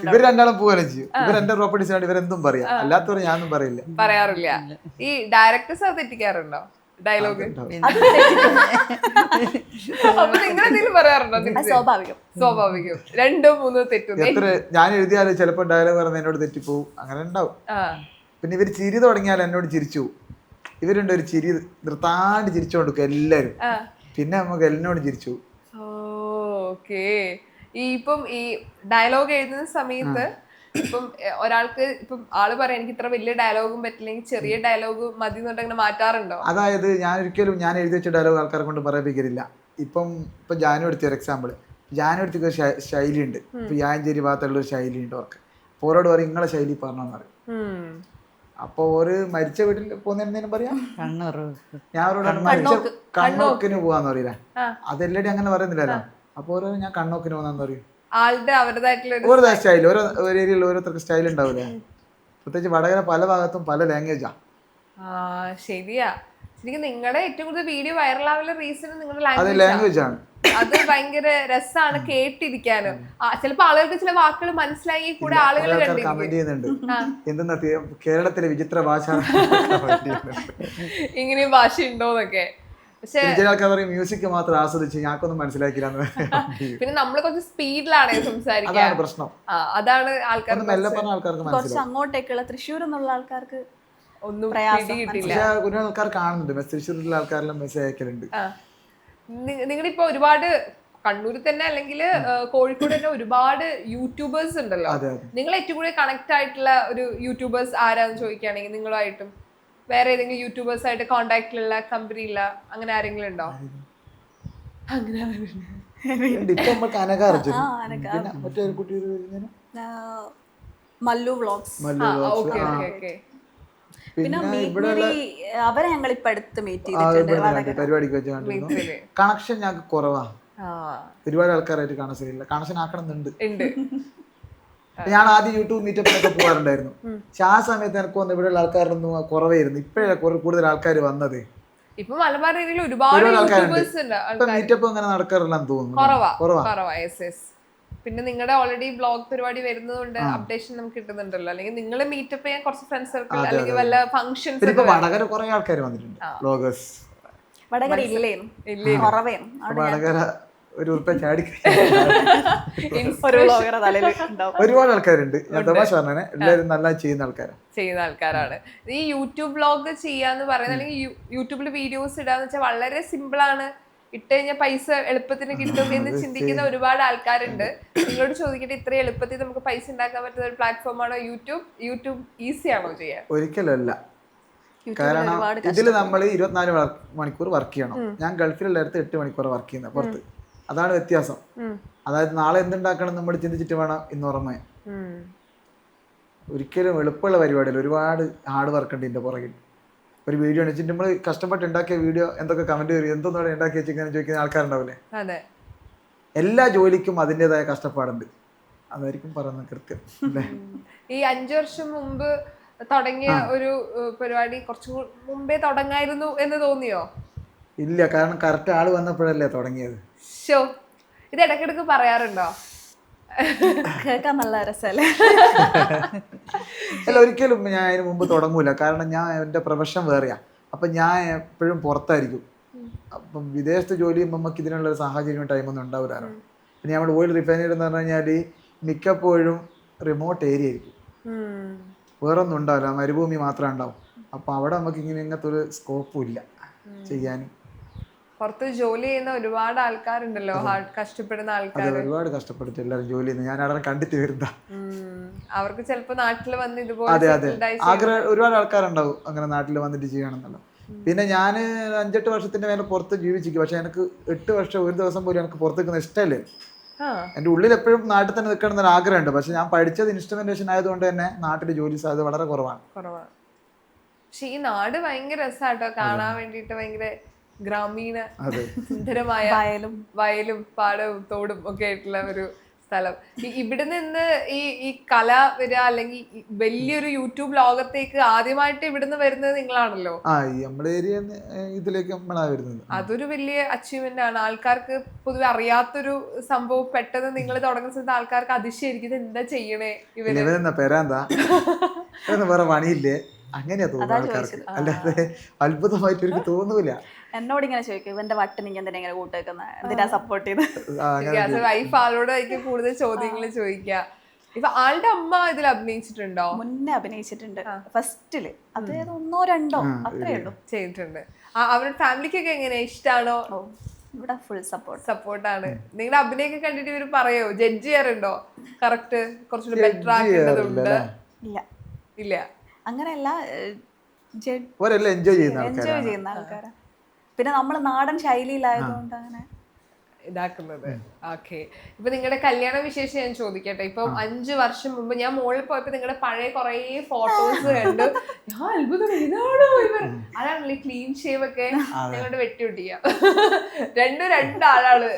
ഇവർ രണ്ടാളും പോവുകയും ചെയ്യും. ഇവർ എന്റെ പ്രോപ്പർട്ടീസ് ആണ്. ഇവരെന്തും പറയാം. അല്ലാത്തവർ ഞാനൊന്നും പറയാറില്ല. ഈ ഡയറക്ടേഴ്സ് അത് തെറ്റിക്കാറുണ്ടോ ഡയലോഗ്? അപ്പൊ നിങ്ങൾ എന്തെങ്കിലും പറയാറുണ്ടോ? സ്വാഭാവികം. 2-3 തെറ്റും. ഞാൻ എഴുതിയാല് ചിലപ്പോ ഡയലോഗ് പറഞ്ഞ എന്നോട് തെറ്റിപ്പോവും. അങ്ങനെ ഉണ്ടാവും. പിന്നെ ഇവർ ചിരി തുടങ്ങിയാൽ എന്നോട് ചിരിച്ചു. ഇവരുണ്ട് ഒരു ചിരി നിർത്താണ്ട് ചിരിച്ചോണ്ടിരിക്കും എല്ലാരും. പിന്നെ നമുക്ക് എന്നോട് ചിരിച്ചു. ഇപ്പം ഈ ഡയലോഗ് എഴുതുന്ന സമയത്ത് ഇപ്പം ഒരാൾക്ക് ഇപ്പം ആള് പറയാം എനിക്ക് ഇത്ര വലിയ ഡയലോഗും പറ്റില്ലെങ്കിൽ ചെറിയ ഡയലോഗ് മതി എന്നുണ്ടെങ്കിൽ മാറ്റാറുണ്ടോ? അതായത് ഞാൻ എഴുതി വെച്ച ഡയലോഗ് ആൾക്കാരെ കൊണ്ട് പറയിപ്പിക്കലില്ല. ഇപ്പം ജാനു എടുത്ത ഒരു എക്സാമ്പിൾ, ജാനു എടുത്ത ശൈലി ഉണ്ട്. ഇപ്പൊ യാഞ്ചേരി ഭാഗത്തുള്ള ഒരു ശൈലി ഉണ്ട് അവർക്ക്. അപ്പോൾ ഓരോട് പറയും നിങ്ങളെ ശൈലി പറഞ്ഞോന്ന് പറയും. അപ്പൊ ഒരു മരിച്ച വീട്ടിൽ പോകുന്നതിനും പറയാം ഞാൻ അവരോട് കണ്ണോക്കിന് പോവാന്ന് പറയില്ല. അതെല്ലാടി അങ്ങനെ പറയുന്നില്ലല്ലോ. അപ്പൊ ഓരോ ഞാൻ കണ്ണോക്കിന് പോകാന്ന് പറയും. ഓരോ സ്റ്റൈൽ, ഓരോ ഏരിയയിൽ ഓരോരുത്തർക്ക് സ്റ്റൈൽ ഉണ്ടാവില്ലേ. പ്രത്യേകിച്ച് വടകര പല ഭാഗത്തും പല ലാംഗ്വേജാ. ശരിയാ. ശരിക്കും നിങ്ങളുടെ ഏറ്റവും കൂടുതൽ വീഡിയോ വൈറലാവുന്ന റീസൺ നിങ്ങളുടെ ലാംഗ്വേജ് ആണ്. അത് ഭയങ്കര രസമാണ് കേട്ടിരിക്കാനും. ചിലപ്പോ ആളുകൾക്ക് ചില വാക്കുകൾ മനസ്സിലായി കൂടെ ആളുകൾ കമന്റ് ചെയ്യുന്നുണ്ട്. എന്തെന്നാ കേരളത്തിലെ വിചിത്ര ഭാഷ, ഇങ്ങനെയും ഭാഷ ഉണ്ടോന്നൊക്കെ. മ്യൂസിക് മാത്രം ആസ്വദിച്ച് ഞങ്ങൾക്കൊന്നും മനസ്സിലാക്കില്ല. പിന്നെ നമ്മള് കുറച്ച് സ്പീഡിലാണ് സംസാരിക്കാൻ. പ്രശ്നം അതാണ്. ആൾക്കാർ കുറച്ച് അങ്ങോട്ടേക്കുള്ള തൃശ്ശൂർ എന്നുള്ള ആൾക്കാർക്ക് ഒന്നും കിട്ടിയിട്ടില്ല. ആൾക്കാർ കാണുന്നുണ്ട്, തൃശ്ശൂരിലുള്ള ആൾക്കാരെല്ലാം മെസ്സേജ് അയക്കലുണ്ട്. നിങ്ങളിപ്പോ ഒരുപാട് കണ്ണൂരിൽ തന്നെ അല്ലെങ്കിൽ കോഴിക്കോട് തന്നെ ഒരുപാട് യൂട്യൂബേഴ്സ് ഉണ്ടല്ലോ. നിങ്ങൾ ഏറ്റവും കൂടുതൽ കണക്ട് ആയിട്ടുള്ള ഒരു യൂട്യൂബേഴ്സ് ആരാന്ന് ചോദിക്കുകയാണെങ്കിൽ നിങ്ങളുമായിട്ടും വേറെ ഏതെങ്കിലും യൂട്യൂബേഴ്സ് ആയിട്ട് കോണ്ടാക്റ്റിലുള്ള കമ്പനിയില്ല അങ്ങനെ ആരെങ്കിലും ഉണ്ടോ? മല്ലു വ്ലോഗ്സ്. പിന്നെ അവരെ ഞങ്ങൾ ഇപ്പൊ അടുത്ത് മീറ്റ് ചെയ്തിട്ടുണ്ട്. പരിപാടിക്ക് വെച്ച് കണക്ഷൻ ഞങ്ങൾക്ക് കുറവാ. ഒരുപാട് ആൾക്കാരായിട്ട് കണക്ഷൻ ആക്കണമെന്നുണ്ട്. ഞാൻ ആദ്യം യൂട്യൂബ് മീറ്റപ്പിനൊക്കെ പോകാറുണ്ടായിരുന്നു. പക്ഷെ ആ സമയത്ത് എനിക്ക് വന്ന് ഇവിടെയുള്ള ആൾക്കാരൊന്നും കുറവായിരുന്നു. ഇപ്പോഴാണ് കൂടുതൽ ആൾക്കാർ വന്നത്. ഇപ്പൊ മലബാർ ഏരിയയിൽ ഒരുപാട് യൂട്യൂബേഴ്സ് ഉണ്ട്. ഇപ്പൊ മീറ്റപ്പ് അങ്ങനെ നടക്കാറില്ലെന്ന് തോന്നുന്നു. കുറവാ. പിന്നെ നിങ്ങളുടെ ഓൾറെഡി ബ്ലോഗ് പരിപാടി വരുന്നതുകൊണ്ട് അപ്ഡേഷൻ നമുക്ക് കിട്ടുന്നുണ്ടല്ലോ. അല്ലെങ്കിൽ നിങ്ങൾ മീറ്റപ്പ് ചെയ്യാൻ കുറച്ച് ഫ്രണ്ട്സ് സർക്കിൾ അല്ലെങ്കിൽ വല്ല ഫംഗ്ഷൻസ്. ഇപ്പൊ വടകര കുറെ ആൾക്കാർ വന്നിട്ടുണ്ട് ബ്ലോഗേഴ്സ്. വടകര ഇല്ലേനും കുറവേനും വടകര ഒരു ഉറുപ്പ ചാടി ഒരുപാട് ആൾക്കാരുണ്ട്. ഞാൻ തമാശ പറഞ്ഞേ, എല്ലാവരും നല്ല ചെയ്യുന്ന ആൾക്കാരാണ്. ഈ യൂട്യൂബ് ബ്ലോഗ് ചെയ്യാന്ന് പറയുന്നത് അല്ലെങ്കിൽ യൂട്യൂബിൽ വീഡിയോസ് ഇടാന്ന് വെച്ചാൽ വളരെ സിമ്പിൾ ആണ്. ഇട്ട് കഴിഞ്ഞാൽ പൈസ എളുപ്പത്തിന് കിട്ടും എന്ന് ചിന്തിക്കുന്ന ഒരുപാട് ആൾക്കാരുണ്ട്. നിങ്ങളോട് ചോദിക്കട്ടെ, ഇത്രയും എളുപ്പത്തിൽ നമുക്ക് പൈസ ഉണ്ടാക്കാൻ പറ്റുന്ന ഒരു പ്ലാറ്റ്ഫോമാണോ യൂട്യൂബ്? ഈസി ആണോ ചെയ്യാൻ? ഒരിക്കലല്ല. കാരണം ഇതിൽ നമ്മൾ 24 മണിക്കൂർ വർക്ക് ചെയ്യണം. ഞാൻ ഗൾഫിലുള്ളടത്ത് 8 മണിക്കൂർ വർക്ക് ചെയ്യുന്നത് പുറത്ത്. അതാണ് വ്യത്യാസം. അതായത് നാളെ എന്തുണ്ടാക്കണം നമ്മൾ ചിന്തിച്ചിട്ട് വേണം ഇന്ന് ഉറങ്ങാൻ. ഒരിക്കലും എളുപ്പമുള്ള പരിപാടിയല്ല. ഒരുപാട് ഹാർഡ് വർക്ക് ഉണ്ട് ഇതിന്റെ പുറകിൽ. ഒരു വീഡിയോ അടിച്ചിട്ട് നമ്മൾ കഷ്ടപ്പെട്ട് ഉണ്ടാക്കിയ വീഡിയോ എന്തൊക്കെ കമന്റ് വരും, എന്തൊന്നും ഉണ്ടാക്കി വെച്ചിങ്ങനെ ചോദിക്കുന്ന ആൾക്കാരുണ്ടാവില്ലേ. എല്ലാ ജോലിക്കും അതിൻ്റെതായ കഷ്ടപ്പാടുണ്ട്. അതായിരിക്കും പറയുന്നത് കൃത്യം അല്ലേ. ഈ 5 വർഷം മുമ്പ് തുടങ്ങിയ ഒരു പരിപാടി കുറച്ചു മുമ്പേ തുടങ്ങായിരുന്നു എന്ന് തോന്നിയോ? ഇല്ല, കാരണം കറക്റ്റ് ആള് വന്നപ്പോഴല്ലേ തുടങ്ങിയത്. ഇത് ഇടയ്ക്കിടയ്ക്ക് പറയാറുണ്ടോ? കേൾക്കാൻ നല്ല രസമല്ലേ? അല്ല, ഒരിക്കലും ഞാൻ അതിന് മുമ്പ് തുടങ്ങൂല. കാരണം ഞാൻ എൻ്റെ പ്രൊഫഷൻ വേറെയാ. അപ്പം ഞാൻ എപ്പോഴും പുറത്തായിരിക്കും. അപ്പം വിദേശത്ത് ജോലി ചെയ്യുമ്പോൾ നമുക്ക് ഇതിനുള്ളൊരു സാഹചര്യം ടൈമൊന്നും ഉണ്ടാവില്ലല്ലോ. പിന്നെ നമ്മൾ ഓയിൽ റിഫൈനറി എന്ന് പറഞ്ഞു കഴിഞ്ഞാൽ മിക്കപ്പോഴും റിമോട്ട് ഏരിയ ആയിരിക്കും, വേറെ ഒന്നും ഉണ്ടാവില്ല, മരുഭൂമി മാത്രമേ ഉണ്ടാവും. അപ്പം അവിടെ നമുക്ക് ഇങ്ങനത്തെ ഒരു സ്കോപ്പും ഇല്ല ചെയ്യാനും. പുറത്ത് ജോലി ചെയ്യുന്ന ഒരുപാട് ആൾക്കാരുണ്ടല്ലോ, കഷ്ടപ്പെടുന്ന ആൾക്കാർ. ഒരുപാട് കഷ്ടപ്പെട്ടിട്ട് എല്ലാവരും ജോലി ചെയ്യുന്നത് ഞാൻ അവിടെ കണ്ടിട്ട് വരുന്ന. അവർക്ക് ചിലപ്പോ നാട്ടിൽ വന്ന് ഇതുപോലെ ആഗ്രഹം ഒരുപാട് ആൾക്കാരുണ്ടാവും അങ്ങനെ നാട്ടിൽ വന്നിട്ട് ചെയ്യണമെന്നല്ലോ. പിന്നെ ഞാൻ 5-8 വർഷത്തിന്റെ മേലെ പുറത്ത് ജീവിച്ചിരിക്കും. പക്ഷെ എനിക്ക് 8 വർഷം ഒരു ദിവസം പോലും എനിക്ക് പുറത്ത് നിൽക്കുന്ന ഇഷ്ടമല്ലേ. എൻ്റെ ഉള്ളിൽ എപ്പോഴും നാട്ടിൽ തന്നെ നിൽക്കണം എന്നൊരു ആഗ്രഹമുണ്ട്. പക്ഷെ ഞാൻ പഠിച്ചത് ഇൻസ്ട്രുമെന്റേഷൻ ആയതുകൊണ്ട് തന്നെ നാട്ടിൽ ജോലി സാധ്യത വളരെ കുറവാണ്. പക്ഷെ ഈ നാട് ഭയങ്കര രസമാട്ടോ കാണാൻ വേണ്ടിട്ട്. ഭയങ്കര ഗ്രാമീണ സുന്ദരമായ വയലും പാടവും തോടും ഒക്കെ ആയിട്ടുള്ള ഒരു സ്ഥലം. ഇവിടെ നിന്ന് ഈ കല വരിക അല്ലെങ്കിൽ വലിയൊരു യൂട്യൂബ് ലോകത്തേക്ക് ആദ്യമായിട്ട് ഇവിടുന്ന് വരുന്നത് നിങ്ങളാണല്ലോ. അതൊരു വലിയ അച്ചീവ്മെന്റ് ആണ്. ആൾക്കാർക്ക് പൊതുവെ അറിയാത്തൊരു സംഭവം പെട്ടെന്ന് നിങ്ങൾ തുടങ്ങുന്ന സമയത്ത് ആൾക്കാർക്ക് അതിശയായിരിക്കും, ഇത് എന്താ ചെയ്യണേ ഇവര്, വേറെ പണിയില്ലേ, അങ്ങനെയാ തോന്നുന്നു ആൾക്കാർക്ക്. അല്ലാതെ അത്ഭുതമായിട്ട് എനിക്ക് തോന്നൂല. എന്നോട് ഇങ്ങനെ ചോദിക്കും, ഇവന്റെ വട്ടൻ എന്തിനാ ഇങ്ങനെ കൂട്ടേക്കുന്നത്, എന്തിനാ സപ്പോർട്ട് ചെയ്ത്. വൈഫ് ആളോടായിരിക്കും കൂടുതൽ ചോദ്യങ്ങൾ ചോദിക്കുക. ഇപ്പൊ ആളുടെ അമ്മ ഇതിൽ അഭിനയിച്ചിട്ടുണ്ടോ? മുന്നേ അഭിനയിച്ചിട്ടുണ്ട്, ഫസ്റ്റില്. അത് 1-2 അത്രേ ഉള്ളൂ ചെയ്തിട്ടുണ്ട്. അവരുടെ ഫാമിലിക്കൊക്കെ എങ്ങനെയാ, ഇഷ്ടാണോ? ഇവിടെ ഫുൾ സപ്പോർട്ടാണ്. നിങ്ങളുടെ അഭിനയൊക്കെ കണ്ടിട്ട് ഇവര് പറയോ, ജഡ്ജ് ചെയ്യാറുണ്ടോ? കറക്റ്റ് കുറച്ചുകൂടി ബെറ്റർ ആക്കേണ്ടതുണ്ട്? ഇല്ല, അങ്ങനെയല്ല, എൻജോയ് ചെയ്യുന്ന ആൾക്കാരാ. പിന്നെ നമ്മള് നാടൻ ശൈലിയിലായതുകൊണ്ട് അങ്ങനെ ഇതാക്കുന്നത്. ഓക്കെ, ഇപ്പൊ നിങ്ങളുടെ കല്യാണ വിശേഷം ഞാൻ ചോദിക്കട്ടെ. ഇപ്പം 5 വർഷം മുമ്പ് ഞാൻ മോളിൽ പോയപ്പോ നിങ്ങളുടെ പഴയ കുറേ ഫോട്ടോസ് കണ്ടു. ഞാൻ അത്ഭുതം, ഇതാണോ ഇവർ? അതാണല്ലേ ക്ലീൻ ഷേവ് ഒക്കെ ഞങ്ങളുടെ വെട്ടിയൊട്ടിയ രണ്ടാളാണ്.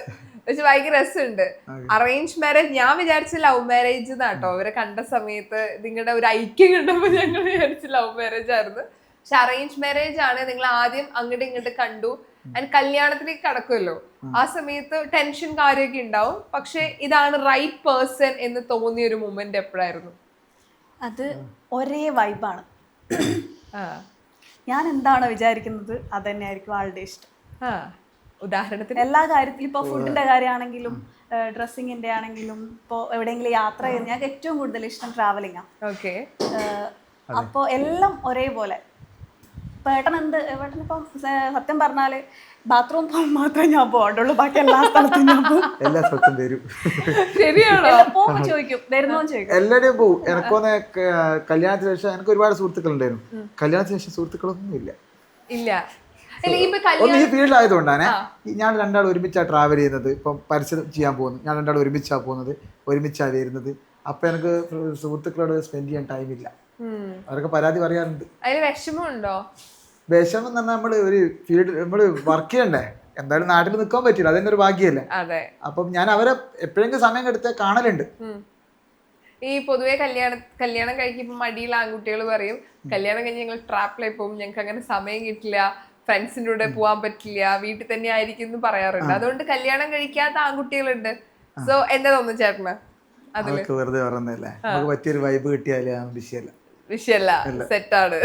പക്ഷെ ഭയങ്കര രസമുണ്ട്. അറേഞ്ച് മാരേജ്, ഞാൻ വിചാരിച്ച ലവ് മാരേജ് എന്നാട്ടോ ഇവരെ കണ്ട സമയത്ത്. നിങ്ങളുടെ ഒരു ഐക്യം കണ്ടപ്പോ ഞങ്ങൾ വിചാരിച്ച ലവ് മാരേജ് ആയിരുന്നു. പക്ഷെ അറേഞ്ച് മാരേജ് ആണ്. നിങ്ങൾ ആദ്യം അങ്ങോട്ട് ഇങ്ങോട്ട് കണ്ടു, ആൻഡ് കല്യാണത്തിലേക്ക് കടക്കുമല്ലോ. ആ സമയത്ത് ടെൻഷൻ കാര്യമൊക്കെ ഉണ്ടാവും. പക്ഷെ ഇതാണ് റൈറ്റ് പേഴ്സൺ എന്ന് തോന്നിയ ഒരു മൊമെന്റ് എപ്പോഴായിരുന്നു? അത് ഒരേ വൈബാണ്. ഞാൻ എന്താണോ വിചാരിക്കുന്നത് അത് തന്നെയായിരിക്കും ആളുടെ ഇഷ്ടം. ഉദാഹരണത്തിന് എല്ലാ കാര്യത്തിലും, ഇപ്പോൾ ഫുഡിന്റെ കാര്യമാണെങ്കിലും ഡ്രസ്സിങ്ങിന്റെ ആണെങ്കിലും, ഇപ്പോൾ എവിടെയെങ്കിലും യാത്ര ചെയ്യുന്ന, ഞങ്ങൾക്ക് ഏറ്റവും കൂടുതൽ ഇഷ്ടം ട്രാവലിംഗ് ആണ്. ഓക്കെ, അപ്പോൾ എല്ലാം ഒരേപോലെ. ഏട്ടനിപ്പം സത്യം പറഞ്ഞാല് ബാത്റൂം പോകാൻ മാത്രമേ ഞാൻ പോകണ്ടുള്ളൂ, ബാക്കി എല്ലാ സ്ഥലത്തും ഞാൻ പോകും. ശരിയാണോ? ചോദിക്കും, വരുന്നോന്ന് ചോദിക്കും, എല്ലാവരുടെയും പോകും. എനിക്കൊന്ന് കല്യാണത്തിന് ശേഷം എനിക്ക് ഒരുപാട് സുഹൃത്തുക്കൾ ഉണ്ടായിരുന്നു. കല്യാണത്തിന് ശേഷം സുഹൃത്തുക്കളൊന്നും ഇല്ല. ഒന്ന് ഈ ഫീൽഡിലായതുകൊണ്ടാണ് ഞാൻ 2 ഒരുമിച്ചാണ് ട്രാവൽ ചെയ്യുന്നത്. ഇപ്പം പരസ്യം ചെയ്യാൻ പോകുന്നു, ഞാൻ 2 ഒരുമിച്ചാണ് പോകുന്നത്, ഒരുമിച്ചാണ് വരുന്നത്. അപ്പൊ എനിക്ക് സുഹൃത്തുക്കളോട് സ്പെൻഡ് ചെയ്യാൻ ടൈമില്ല. അവരൊക്കെ പരാതി പറയാറുണ്ട്. വിഷമമുണ്ടോ? വിഷമം എന്ന് പറഞ്ഞാൽ നമ്മള് ഒരു ഫീൽഡ് നമ്മള് വർക്ക് ചെയ്യണ്ടേ, എന്തായാലും നാട്ടിൽ നിൽക്കാൻ പറ്റില്ല, അതെന്നെ ഒരു ഭാഗ്യല്ലേ. അപ്പം ഞാൻ അവരെ എപ്പോഴെങ്കിലും സമയം എടുത്ത് കാണലുണ്ട്. ഈ പൊതുവെ കല്യാണം കഴിക്കുമ്പോൾ മടിയുള്ള ആൺകുട്ടികൾ പറയും, കല്യാണം കഴിഞ്ഞ് ഞങ്ങൾ ട്രാപ്പിലായി പോകും, ഞങ്ങൾക്ക് അങ്ങനെ സമയം കിട്ടില്ല, ഫ്രണ്ട്സിന്റെ കൂടെ പോവാൻ പറ്റില്ല, വീട്ടിൽ തന്നെ ആയിരിക്കും എന്ന് പറയാറുണ്ട്. അതുകൊണ്ട് കല്യാണം കഴിക്കാത്ത ആൺകുട്ടികളുണ്ട്. സോ എന്താ തോന്നുന്നു ചേട്ടന് അതില്? അതൊക്കെ വെറുതെ പറയുന്നതല്ലേ, നമുക്ക് പറ്റിയൊരു വൈബ് കിട്ടിയാലും വിഷയമല്ല. വിഷയല്ല, സെറ്റാണ്.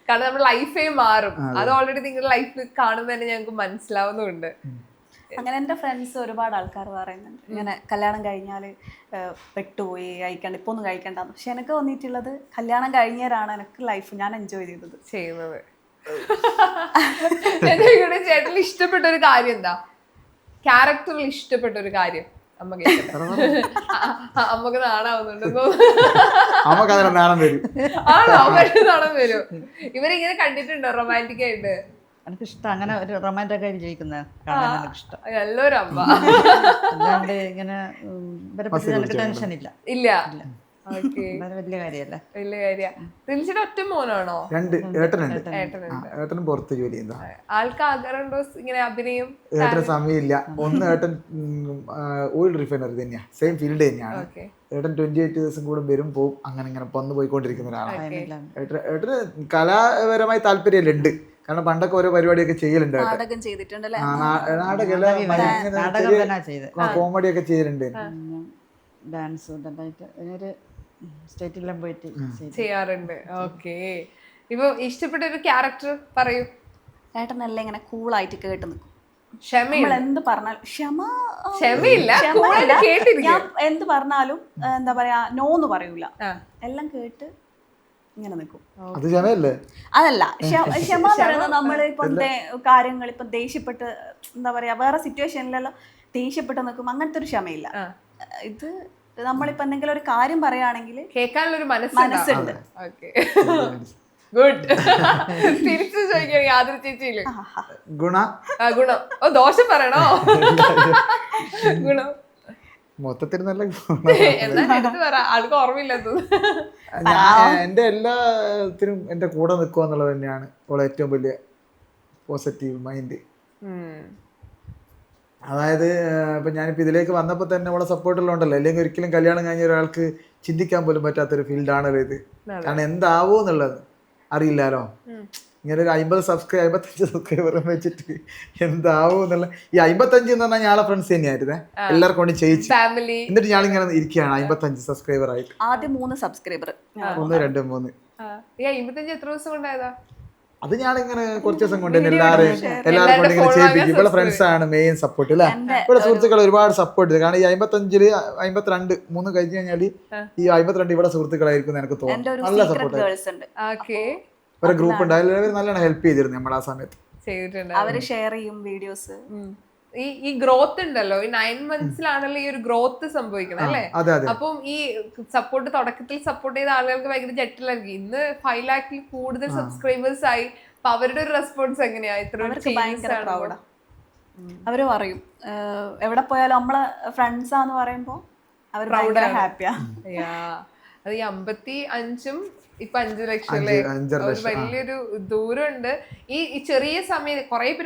കാരണം നമ്മുടെ ലൈഫേ മാറും. അത് ഓൾറെഡി നിങ്ങളുടെ ലൈഫിൽ കാണുമ്പോൾ തന്നെ ഞങ്ങൾക്ക് മനസ്സിലാവുന്നുണ്ട്. അങ്ങനെ എൻ്റെ ഫ്രണ്ട്സ് ഒരുപാട് ആൾക്കാർ പറയുന്നുണ്ട് ഇങ്ങനെ കല്യാണം കഴിഞ്ഞാൽ പെട്ടുപോയി കഴിക്കണ്ട, ഇപ്പൊ ഒന്നും കഴിക്കണ്ടെന്ന്. പക്ഷെ എനിക്ക് തോന്നിയിട്ടുള്ളത് കല്യാണം കഴിഞ്ഞാലാണ് എനിക്ക് ലൈഫ് ഞാൻ എൻജോയ് ചെയ്യുന്നത്. ചേട്ടന് ഇഷ്ടപ്പെട്ട ഒരു കാര്യം എന്താ? ക്യാരക്ടറിൽ ഇഷ്ടപ്പെട്ട ഒരു കാര്യം അമ്മക്ക് നാണാവുന്നുണ്ടെന്നോ? നാണം വരും. ആണോ? അമ്മക്ക് നാണം വരും. ഇവരിങ്ങനെ കണ്ടിട്ടുണ്ടോ റൊമാൻറ്റിക് ആയിട്ട്? എനിക്ക് ഇഷ്ടം അങ്ങനെ ഒരു റൊമാൻറ്റിക് ആയിട്ട് ജീവിക്കുന്നത് കാണാൻ എനിക്ക് ഇഷ്ടം. നല്ലൊരു അമ്മ. അല്ലാണ്ട് ഇങ്ങനെ ഇവരെ പറ്റി എനിക്ക് ടെൻഷൻ ഇല്ല. ഇല്ല. വലിയ കാര്യമല്ല. വലിയ കാര്യം. റിൻസിയുടെ ഒറ്റ മോനാണോ? 2 ഏട്ടനുണ്ട്. ഏട്ടനും പുറത്ത് ജോലി ചെയ്യുന്ന. ആൾക്ക് ആഗ്രഹമുണ്ടോ ഇങ്ങനെ അഭിനയം? ഏട്ടന് സമയമില്ല. ഒന്ന് ഏട്ടൻ ഓയിൽ റിഫൈനറി തന്നെയാ, സെയിം ഫീൽഡ് തന്നെയാണ്. ഏട്ടൻ 28 ദിവസം കൂടെ വരും പോവും, അങ്ങനെ ഇങ്ങനെ വന്നു പോയിക്കൊണ്ടിരിക്കുന്ന ഒരാളാണ്. ഏട്ടന് കലാപരമായി താല്പര്യമുണ്ട്. കാരണം പണ്ടൊക്കെ ഓരോ പരിപാടിയൊക്കെ ചെയ്യലുണ്ട്. കോമഡി ഒക്കെ ചെയ്യലുണ്ട്. ഡാൻസ് സ്റ്റേറ്റിലെല്ലാം പോയിട്ട് ചെയ്യാറുണ്ട്. ഓക്കെ. ഇപ്പൊ ഇഷ്ടപ്പെട്ട ഒരു ക്യാരക്ടർ പറയൂ. ഏട്ടനെല്ലാം ഇങ്ങനെ കൂളായിട്ട് കേട്ട് നിൽക്കും. എന്ത് പറഞ്ഞാലും ഞാൻ എന്ത് പറഞ്ഞാലും എന്താ പറയാ, നോന്ന് പറയൂല, എല്ലാം കേട്ട് ഇങ്ങനെ നിൽക്കും. അതല്ല ക്ഷമ പറയുന്നത് നമ്മൾ ഇപ്പൊ കാര്യങ്ങൾ ഇപ്പൊ ദേഷ്യപ്പെട്ട് എന്താ പറയാ വേറെ സിറ്റുവേഷനിലെല്ലാം ദേഷ്യപ്പെട്ട് നിൽക്കും, അങ്ങനത്തെ ഒരു ക്ഷമയില്ല. ഇത് നമ്മളിപ്പോ എന്തെങ്കിലും ഒരു കാര്യം പറയുകയാണെങ്കിൽ കേൾക്കാനുള്ളൊരു മനസ്സുണ്ട്. ഗുഡ്. തിരിച്ചു ചോദിക്കുകയാണ് യാതൊരു ചേച്ചിയില് ഗുണം. ഓ ദോഷം പറയണോ? ഗുണം മൊത്തത്തിൽ നല്ല ആൾക്ക് ഓർമ്മയില്ലാത്തത്. എന്റെ എല്ലാത്തിനും എന്റെ കൂടെ നിൽക്കുക എന്നുള്ളത് തന്നെയാണ് അവളെ ഏറ്റവും വലിയ പോസിറ്റീവ് മൈൻഡ്. അതായത് ഇപ്പൊ ഞാനിപ്പോ ഇതിലേക്ക് വന്നപ്പോ തന്നെ അവളെ സപ്പോർട്ടുള്ളതുകൊണ്ടല്ലോ, അല്ലെങ്കിൽ ഒരിക്കലും കല്യാണം കഴിഞ്ഞ ഒരാൾക്ക് ചിന്തിക്കാൻ പോലും പറ്റാത്തൊരു ഫീൽഡാണല്ലോ ഇത്. കാരണം എന്താവോ എന്നുള്ളത് അറിയില്ലാലോ. ഇങ്ങനെ ഒരു 55 സബ്സ്ക്രൈബറും വെച്ചിട്ട് എന്താവും എന്നുള്ള. ഈ 55 എന്ന് പറഞ്ഞാൽ ഞാളെ ഫ്രണ്ട്സ് തന്നെയായിരുന്നേ, എല്ലാവർക്കും കൊണ്ട് ചെയ്യിച്ചു. എന്നിട്ട് ഞാളിങ്ങനെ ഇരിക്കുകയാണ് 55 സബ്സ്ക്രൈബർ ആയിട്ട്. ആദ്യം 3 സബ്സ്ക്രൈബർ, 1 2 3. 55 എത്ര ദിവസം കൊണ്ടായതാ? അത് ഞാനിങ്ങനെ കുറച്ച് ദിവസം കൊണ്ട് തന്നെ എല്ലാവരും കൊണ്ട് ഇങ്ങനെ ചെയ്യിപ്പിക്കും. ഇവിടെ ഫ്രണ്ട്സ് ആണ് മെയിൻ സപ്പോർട്ട് അല്ലേ. ഇവിടെ സുഹൃത്തുക്കൾ ഒരുപാട് സപ്പോർട്ട് ചെയ്ത്. കാരണം ഈ 55 52 3 കഴിഞ്ഞ് കഴിഞ്ഞാൽ ഈ 52 ഇവിടെ സുഹൃത്തുക്കളായിരിക്കും എനിക്ക് തോന്നുന്നു. നല്ല സപ്പോർട്ട്. ഒരു ഗ്രൂപ്പ് ഉണ്ട്, അതിൽ നല്ലോണം ഹെൽപ്പ് ചെയ്തിരുന്നു നമ്മൾ ആ സമയത്ത്. അവര് ഷെയർ ചെയ്യും വീഡിയോസ്. ഈ ഗ്രോത്ത് ഉണ്ടല്ലോ, ഈ 9 monthsലാണല്ലോ ഈ ഒരു ഗ്രോത്ത് സംഭവിക്കണം അല്ലേ? അപ്പം ഈ സപ്പോർട്ട് തുടക്കത്തിൽ സപ്പോർട്ട് ചെയ്ത ആളുകൾക്ക് ഭയങ്കര ജെറ്റിലായിരിക്കും. ഇന്ന് 5 lakhൽ കൂടുതൽ സബ്സ്ക്രൈബേഴ്സ് ആയി. അപ്പൊ അവരുടെ ഒരു റെസ്പോൺസ് എങ്ങനെയാ? അവര് പറയും എവിടെ പോയാലും നമ്മളെ ഫ്രണ്ട്സാന്ന് പറയുമ്പോ അവര് ഭയങ്കര ഹാപ്പിയാ. അത് ഈ 55ഉം ഇപ്പൊ 5 ലക്ഷം അല്ലേ? വലിയൊരു ദൂരമുണ്ട്. ഈ ചെറിയ സമയം